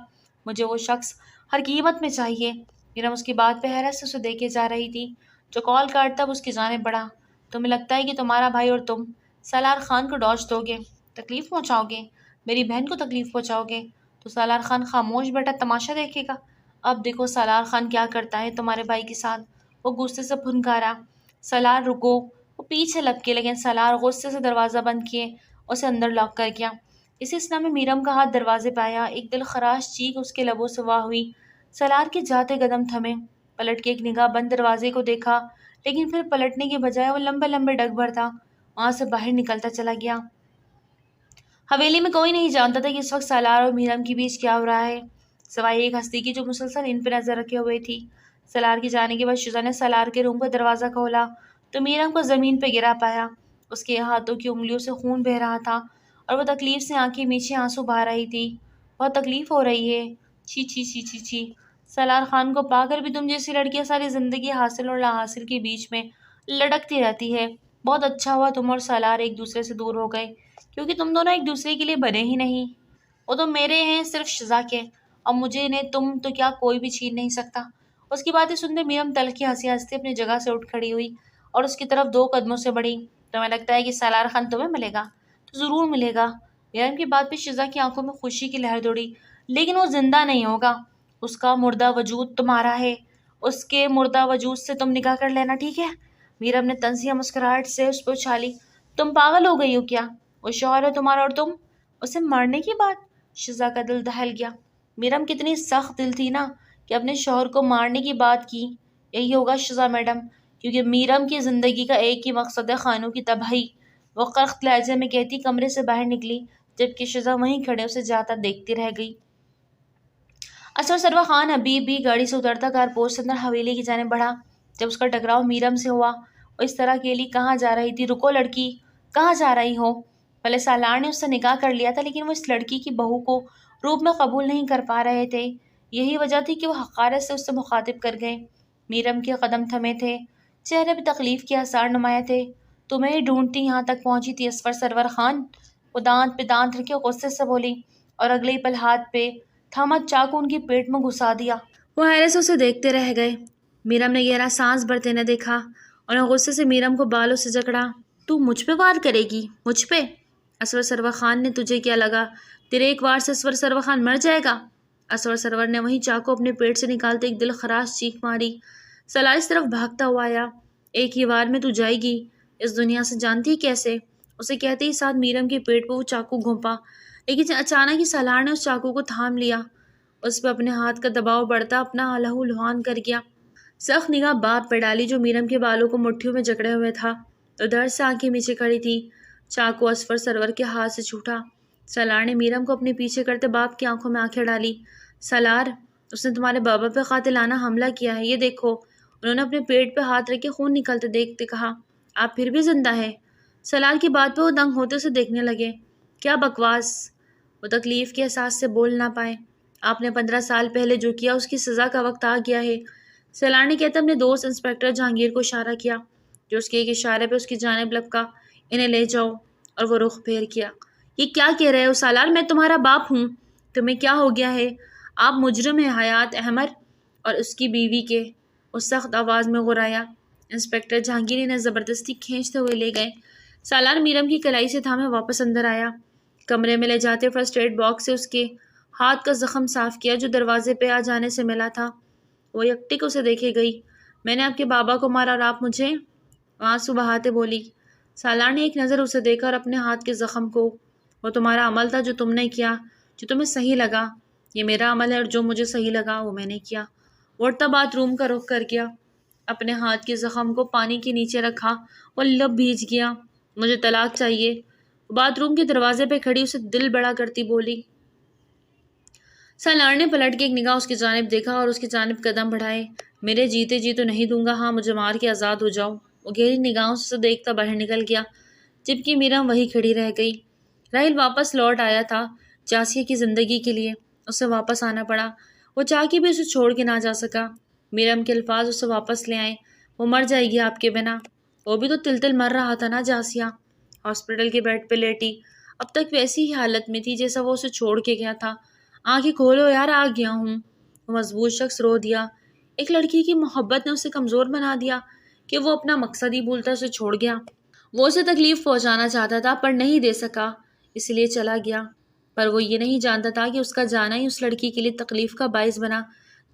Speaker 1: مجھے وہ شخص ہر قیمت میں چاہیے۔ میرم اس کی بات پہ حیرت سے اسے دیکھے جا رہی تھی، جو کال کاٹتا وہ اس کی جانب بڑھا۔ تمہیں لگتا ہے کہ تمہارا بھائی اور تم سالار خان کو ڈاج دو گے، تکلیف پہنچاؤ گے، میری بہن کو تکلیف پہنچاؤ گے، تو سالار خان خاموش بیٹھا تماشا دیکھے گا؟ اب دیکھو سالار خان کیا کرتا ہے تمہارے بھائی کے ساتھ۔ وہ غصے سے پھنکارا۔ سالار رکو۔ وہ پیچھے لپکے، لیکن سالار غصے سے دروازہ بند کیے اسے اندر لاک کر گیا۔ اسی اسنا میں میرم کا ہاتھ دروازے پہ آیا، ایک دل خراش چیخ اس کے لبوں سے واہ ہوئی۔ سالار کے جاتے قدم تھمے، پلٹ کے ایک نگاہ بند دروازے کو دیکھا، لیکن پھر پلٹنے کے بجائے وہ لمبے لمبے ڈگ بھرتا وہاں سے باہر نکلتا چلا گیا۔ حویلی میں کوئی نہیں جانتا تھا کہ اس وقت سالار اور میرم کے بیچ کیا ہو رہا ہے، سوائے ایک ہستی کی جو مسلسل ان پہ نظر رکھے ہوئے تھی۔ سالار کے جانے کے بعد شزا نے سالار کے روم کا دروازہ کھولا تو میرم کو زمین پہ گرا پایا۔ اس کے ہاتھوں کی انگلیوں سے خون بہہ رہا تھا اور وہ تکلیف سے آنکھیں میچے آنسو بہا رہی تھی۔ بہت تکلیف ہو رہی ہے۔ چھی چھی چھی چھی چھی، سالار خان کو پا کر بھی تم جیسی لڑکیاں ساری زندگی حاصل اور لا حاصل کے بیچ میں لڑکتی رہتی ہے۔ بہت اچھا ہوا تم اور سالار ایک دوسرے سے دور ہو گئے، کیونکہ تم دونوں ایک دوسرے کے لیے بنے ہی نہیں۔ وہ تو میرے ہیں صرف شزا کے، اب مجھے نے تم تو کیا کوئی بھی چھین نہیں سکتا۔ اس کی باتیں سنتے میرم تل کی ہنسی ہنستے اپنی جگہ سے اٹھ کھڑی ہوئی اور اس کی طرف 2 قدموں سے بڑھی۔ تمہیں لگتا ہے کہ سالار خان تمہیں ملے گا؟ تو ضرور ملے گا۔ میرم کی بات پہ شزا کی آنکھوں میں خوشی کی لہر دوڑی۔ لیکن وہ زندہ نہیں ہوگا، اس کا مردہ وجود تمہارا ہے، اس کے مردہ وجود سے تم نکاح کر لینا، ٹھیک ہے؟ میرم نے طنزیہ مسکراہٹ سے اس پہ اچھالی۔ تم پاگل ہو گئی ہو کیا؟ وہ شوہر ہے تمہارا اور تم اسے مارنے کی بات؟ شزا کا دل دہل گیا۔ میرم کتنی سخت دل تھی نا کہ اپنے شوہر کو مارنے کی بات کی۔ یہی ہوگا شزا میڈم، کیونکہ میرم کی زندگی کا ایک ہی مقصد ہے، خانوں کی تباہی۔ وہ سخت لہجے میں کہتی کمرے سے باہر نکلی، جبکہ شزا وہیں کھڑے اسے جاتا دیکھتی رہ گئی۔ اسور سرور خان ابھی بھی گاڑی سے اترتا کارپوش سے اندر حویلی کی جانب بڑھا۔ جب اس کا ٹکراؤ میرم سے ہوا، وہ اس طرح اکیلی کہاں جا رہی تھی؟ رکو لڑکی، کہاں جا رہی ہو؟ پہلے سالار نے اس سے نکاح کر لیا تھا، لیکن وہ اس لڑکی کی بہو کو روپ میں قبول نہیں کر پا رہے تھے۔ یہی وجہ تھی کہ وہ حقارت سے اس سے مخاطب کر گئے۔ میرم کے قدم تھمے تھے، چہرے پہ تکلیف کے آثار نمایاں تھے۔ تمہیں ہی ڈھونڈتی یہاں تک پہنچی تھی اسور سرور خان، وہ دانت پہ دانت رکھے غصے سے بولی، اور اگلے ہی پل ہاتھ پہ تھاما چاقو ان کی پیٹ میں گھسا دیا۔ وہ حیرت سے اسے دیکھتے رہ گئے۔ میرم نے گہرا سانس بھرتے نہ دیکھا اور غصے سے میرم کو بالوں سے جکڑا۔ تو مجھ پہ وار کرے گی؟ مجھ پہ؟ اسور سرور خان نے تجھے کیا لگا تیرے ایک وار سے اسور سرور خان مر جائے گا؟ اسور سرور نے وہیں چاقو اپنے پیٹ سے نکالتے ایک دل خراش چیخ ماری۔ سالار اس طرف بھاگتا ہوا آیا۔ ایک ہی وار میں تو جائے گی اس دنیا سے، جانتی ہے کیسے؟ اسے کہتے ہی ساتھ میرم کے پیٹ پہ وہ چاقو گھونپا، لیکن اچانک ہی سالار نے اس چاقو کو تھام لیا۔ اس پہ اپنے ہاتھ کا دباؤ بڑھتا اپنا لہو لہان کر گیا۔ سخت نگاہ باپ پہ ڈالی جو میرم کے بالوں کو مٹھیوں میں جکڑے ہوئے تھا، تو درد سے آنکھیں نیچے کھڑی تھی۔ چاقو اسور سرور کے ہاتھ سے چھوٹا۔ سالار نے میرم کو اپنے پیچھے کرتے باپ کی آنکھوں میں آنکھیں ڈالی۔ سالار، اس نے تمہارے بابا پہ قاتلانہ حملہ کیا ہے، یہ دیکھو۔ انہوں نے اپنے پیٹ پہ ہاتھ رکھ کے خون نکلتے دیکھتے کہا، آپ پھر بھی زندہ ہے؟ سالار کی بات پہ وہ دنگ ہوتے اسے دیکھنے لگے۔ کیا بکواس! وہ تکلیف کے احساس سے بول نہ پائے۔ آپ نے 15 سال پہلے جو کیا اس کی سزا کا وقت آ گیا ہے۔ سالار نے کہتے اپنے دوست انسپکٹر جہانگیر کو اشارہ کیا، جو اس کے ایک اشارے پہ اس کی جانب لپکا۔ انہیں لے جاؤ، اور وہ رخ پھیر کیا۔ یہ کیا کہہ رہے ہو سالار؟ میں تمہارا باپ ہوں، تمہیں کیا ہو گیا ہے؟ آپ مجرم ہیں حیات احمر اور اس کی بیوی کے، اس سخت آواز میں غرایا۔ انسپکٹر جہانگیر انہیں زبردستی کھینچتے ہوئے لے گئے۔ سالار میرم کی کلائی سے تھامے واپس اندر آیا۔ کمرے میں لے جاتے فرسٹ ایڈ باکس سے اس کے ہاتھ کا زخم صاف کیا جو دروازے پہ آ جانے سے ملا تھا۔ وہ یکٹک اسے دیکھے گئی۔ میں نے آپ کے بابا کو مارا اور آپ مجھے؟ آنسو بہاتے بولی۔ سالار نے ایک نظر اسے دیکھا اور اپنے ہاتھ کے زخم کو۔ وہ تمہارا عمل تھا جو تم نے کیا، جو تمہیں صحیح لگا۔ یہ میرا عمل ہے اور جو مجھے صحیح لگا وہ میں نے کیا۔ وہ اٹھتا باتھ روم کا رخ کر گیا، اپنے ہاتھ کے زخم کو پانی کے نیچے رکھا، وہ لب بھیج گیا۔ مجھے طلاق چاہیے۔ باتھ روم کے دروازے پہ کھڑی اسے دل بڑا کرتی بولی۔ سالار نے پلٹ کے ایک نگاہ اس کی جانب دیکھا اور اس کی جانب قدم بڑھائے۔ میرے جیتے جی تو نہیں دوں گا، ہاں مجھے مار کے آزاد ہو جاؤ۔ وہ گہری نگاہوں سے دیکھتا باہر نکل گیا، جبکہ میرم وہی کھڑی رہ گئی۔ راہیل واپس لوٹ آیا تھا جاسیہ کی زندگی کے لیے، اسے واپس آنا پڑا۔ وہ چاہ کے بھی اسے چھوڑ کے نہ جا سکا۔ میرم کے الفاظ اسے واپس لے آئے، وہ مر جائے گی آپ کے بنا۔ وہ بھی تو تل تل مر رہا تھا نا جاسیہ، ہاسپٹل کے بیڈ پہ لیٹی، اب تک ویسی ہی حالت میں تھی جیسا وہ اسے چھوڑ کے گیا تھا۔ آنکھیں کھولو یار، آ گیا ہوں۔ وہ مضبوط شخص رو دیا۔ ایک لڑکی کی محبت نے اسے کمزور بنا دیا کہ وہ اپنا مقصد ہی بھولتا اسے چھوڑ گیا۔ وہ اسے تکلیف پہنچانا چاہتا تھا پر نہیں دے سکا، اس لیے چلا گیا۔ پر وہ یہ نہیں جانتا تھا کہ اس کا جانا ہی اس لڑکی کے لیے تکلیف کا باعث بنا۔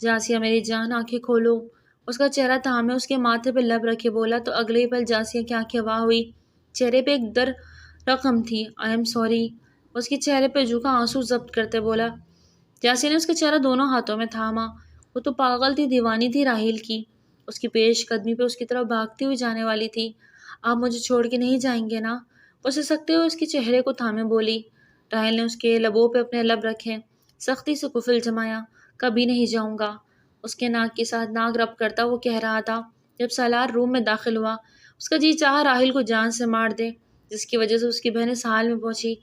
Speaker 1: جاسیہ میری جان، آنکھیں کھولو۔ اس کا چہرہ تھامے اس کے ماتھے پہ لب رکھے بولا تو اگلے ہی پل جاسیہ کی آنکھیں واہ ہوئی، چہرے پہ ایک در رقم تھی۔ I am sorry. اس کے چہرے پہ جھکا آنسو ضبط کرتے بولا۔ جاسیہ نے اس کا چہرہ دونوں ہاتھوں میں تھاما۔ وہ تو پاگل تھی، دیوانی تھی راہیل کی، اس کی پیش قدمی پہ اس کی طرف بھاگتی ہوئی جانے والی تھی۔ آپ مجھے چھوڑ کے نہیں جائیں گے نا؟ وہ سسکتے ہوئے اس کے چہرے کو تھامے بولی۔ راہیل نے اس کے لبوں پہ اپنے لب رکھے، سختی سے قفل جمایا۔ کبھی نہیں جاؤں گا۔ اس کے ناک کے ساتھ ناک رب کرتا وہ کہہ رہا تھا۔ جب سالار روم میں داخل ہوا، اس کا جی چاہا راہیل کو جان سے مار دے، جس کی وجہ سے اس کی بہن اس حال میں پہنچی،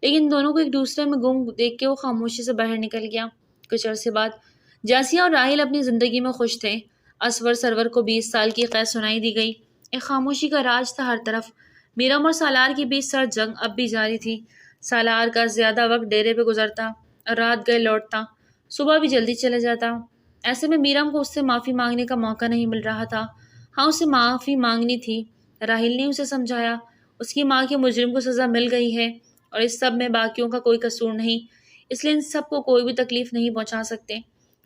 Speaker 1: لیکن دونوں کو ایک دوسرے میں گم دیکھ کے وہ خاموشی سے باہر نکل گیا۔ کچھ عرصے بعد جاسیہ اور راہیل اپنی زندگی میں خوش تھے۔ اسور سرور کو 20 سال کی قید سنائی دی گئی۔ ایک خاموشی کا راج تھا ہر طرف۔ میرم اور سالار کے بیچ سرد جنگ اب بھی جاری تھی۔ سالار کا زیادہ وقت ڈیرے پہ گزرتا اور رات گئے لوٹتا، صبح بھی جلدی چلے جاتا۔ ایسے میں میرم کو اس سے معافی مانگنے کا موقع نہیں مل رہا تھا۔ ہاں، اسے معافی مانگنی تھی۔ راہیل نے اسے سمجھایا، اس کی ماں کے مجرم کو سزا مل گئی ہے اور اس سب میں باقیوں کا کوئی قصور نہیں، اس لیے ان سب کو کوئی بھی تکلیف نہیں پہنچا سکتے۔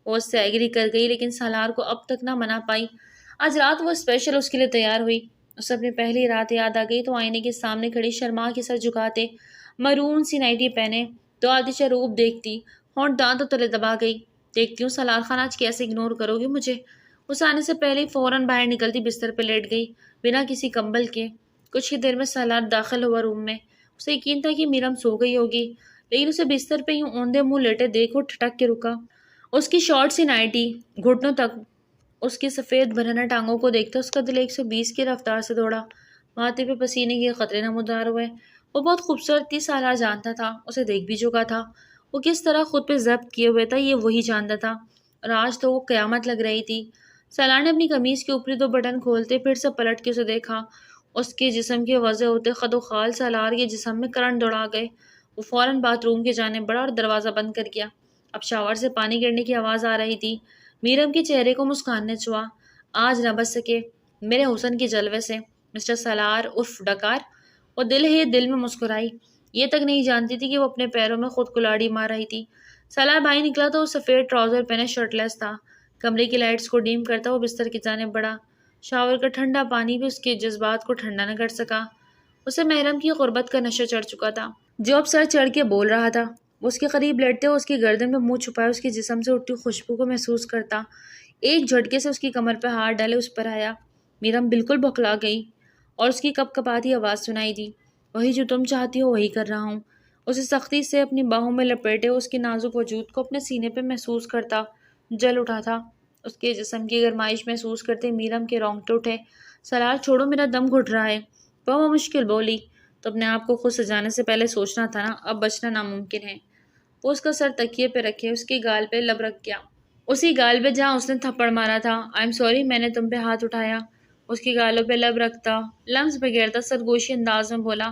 Speaker 1: وہ اس سے ایگری کر گئی، لیکن سالار کو اب تک نہ منا پائی۔ آج رات وہ اسپیشل اس کے لیے تیار ہوئی۔ اسے اپنی پہلی رات یاد آ گئی تو آئینے کے سامنے کھڑی شرما کے سر جھکاتے، مرون سی نائٹی پہنے تو آتشہ روپ دیکھتی، ہونٹ دانتوں تلے دبا گئی۔ دیکھتی ہوں سالار خان آج کیسے اگنور کرو گے مجھے۔ اس آنے سے پہلے ہی فوراً باہر نکلتی بستر پہ لیٹ گئی بنا کسی کمبل کے۔ کچھ ہی دیر میں سالار داخل ہوا روم میں۔ اسے یقین تھا کہ میرم سو گئی ہوگی، لیکن اسے بستر پہ یوں اوندے منہ لیٹے دیکھ وہ ٹھٹک کے رکا۔ اس کی شارٹ سی نائٹی گھٹنوں تک، اس کی سفید برہنہ ٹانگوں کو دیکھتا اس کا دل 120 کی رفتار سے دوڑا۔ ماتھے پہ پسینے کے قطرے نمودار ہوئے۔ وہ بہت خوبصورت تھی، سالار جانتا تھا، اسے دیکھ بھی چکا تھا۔ وہ کس طرح خود پہ ضبط کیے ہوئے تھا یہ وہی جانتا تھا، اور آج تو وہ قیامت لگ رہی تھی۔ سالار نے اپنی قمیض کے اوپری 2 بٹن کھولتے پھر سے پلٹ کے اسے دیکھا۔ اس کے جسم کے وضع ہوتے خد و خال سالار کے جسم میں کرنٹ دوڑا گئے۔ وہ فوراً باتھ روم کے جانے بڑھا اور دروازہ بند کر گیا۔ اب شاور سے پانی گرنے کی آواز آ رہی تھی۔ میرم کے چہرے کو مسکان نے چھوا۔ آج نہ بچ سکے میرے حسن کے جلوے سے مسٹر سالار عرف ڈکار۔ وہ دل ہی دل میں مسکرائی۔ یہ تک نہیں جانتی تھی کہ وہ اپنے پیروں میں خود کلاڑی مار رہی تھی۔ سالار باہر نکلا تو وہ سفید ٹراؤزر پہنے شرٹ لیس تھا۔ کمرے کی لائٹس کو ڈیم کرتا وہ بستر کی جانب بڑھا۔ شاور کا ٹھنڈا پانی بھی اس کے جذبات کو ٹھنڈا نہ کر سکا۔ اسے محرم کی غربت کا نشہ چڑھ چکا تھا، جو اب سر چڑھ کے بول رہا تھا۔ وہ اس کے قریب لیٹتے ہوئے اس کی گردن میں منہ چھپائے اس کے جسم سے اٹھتی خوشبو کو محسوس کرتا۔ ایک جھٹکے سے اس کی کمر پہ ہاتھ ڈالے اس پر آیا۔ میرم بالکل بھکلا گئی اور اس کی کپ کپاتی آواز سنائی دی، وہی جو تم چاہتی ہو وہی کر رہا ہوں۔ اسے سختی سے اپنی باہوں میں لپیٹے اس کے نازک وجود کو اپنے سینے پہ محسوس کرتا جل اٹھا تھا۔ اس کے جسم کی گرمائش محسوس کرتے میرم کے رونگٹے اٹھے۔ سالار چھوڑو، میرا دم گھٹ رہا ہے، وہ مشکل بولی۔ تو اپنے آپ کو خود سجانے سے پہلے سوچنا تھا نا، اب بچنا ناممکن ہے۔ وہ اس کا سر تکیے پہ رکھے اس کے گال پہ لب رکھ گیا، اسی گال پہ جہاں اس نے تھپڑ مارا تھا۔ آئی ایم سوری، میں نے تم پہ ہاتھ اٹھایا۔ اس کی گالوں پہ لب رکھتا، لمس بگیرتا سرگوشی انداز میں بولا،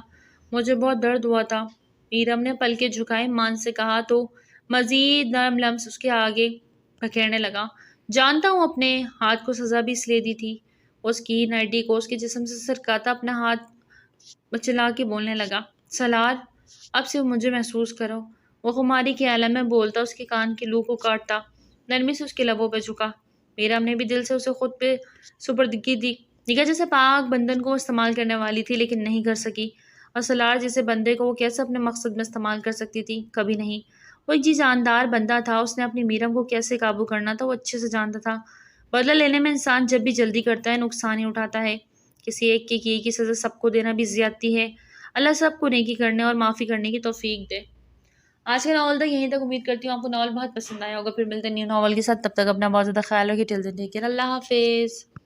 Speaker 1: مجھے بہت درد ہوا تھا۔ میرم نے پلکیں جھکائے مان سے کہا تو مزید نرم لمس اس کے آگے بکھیرنے لگا۔ جانتا ہوں اپنے ہاتھ کو سزا بھی اس لیے دی تھی۔ اس کی نائٹی کو اس کے جسم سے سرکاتا اپنا ہاتھ چلا کے بولنے لگا، سالار اب سے مجھے محسوس کرو۔ وہ خماری کے عالم میں بولتا اس کے کان کے لو کو کاٹتا، نرمی سے اس کے لبوں پہ جھکا۔ میرم نے بھی دل سے اسے خود پہ سپردگی دی، نگاہ جیسے پاک بندن کو استعمال کرنے والی تھی لیکن نہیں کر سکی، اور سالار جیسے بندے کو وہ کیسے اپنے مقصد میں استعمال کر سکتی تھی، کبھی نہیں۔ وہ ایک جی جاندار بندہ تھا، اس نے اپنی میرم کو کیسے قابو کرنا تھا وہ اچھے سے جانتا تھا۔ بدلہ لینے میں انسان جب بھی جلدی کرتا ہے نقصان ہی اٹھاتا ہے۔ کسی ایک کے کیے کی سزا سب کو دینا بھی زیادتی ہے۔ اللہ سب کو نیکی کرنے اور معافی کرنے کی توفیق دے۔ آج کا ناول تک یہیں تک، امید کرتی ہوں آپ کو ناول بہت پسند آیا ہوگا۔ پھر ملتے ہیں نیو ناول کے ساتھ، تب تک اپنا بہت زیادہ خیال رکھیے۔ ٹل دین ٹیک کیئر، اللہ حافظ۔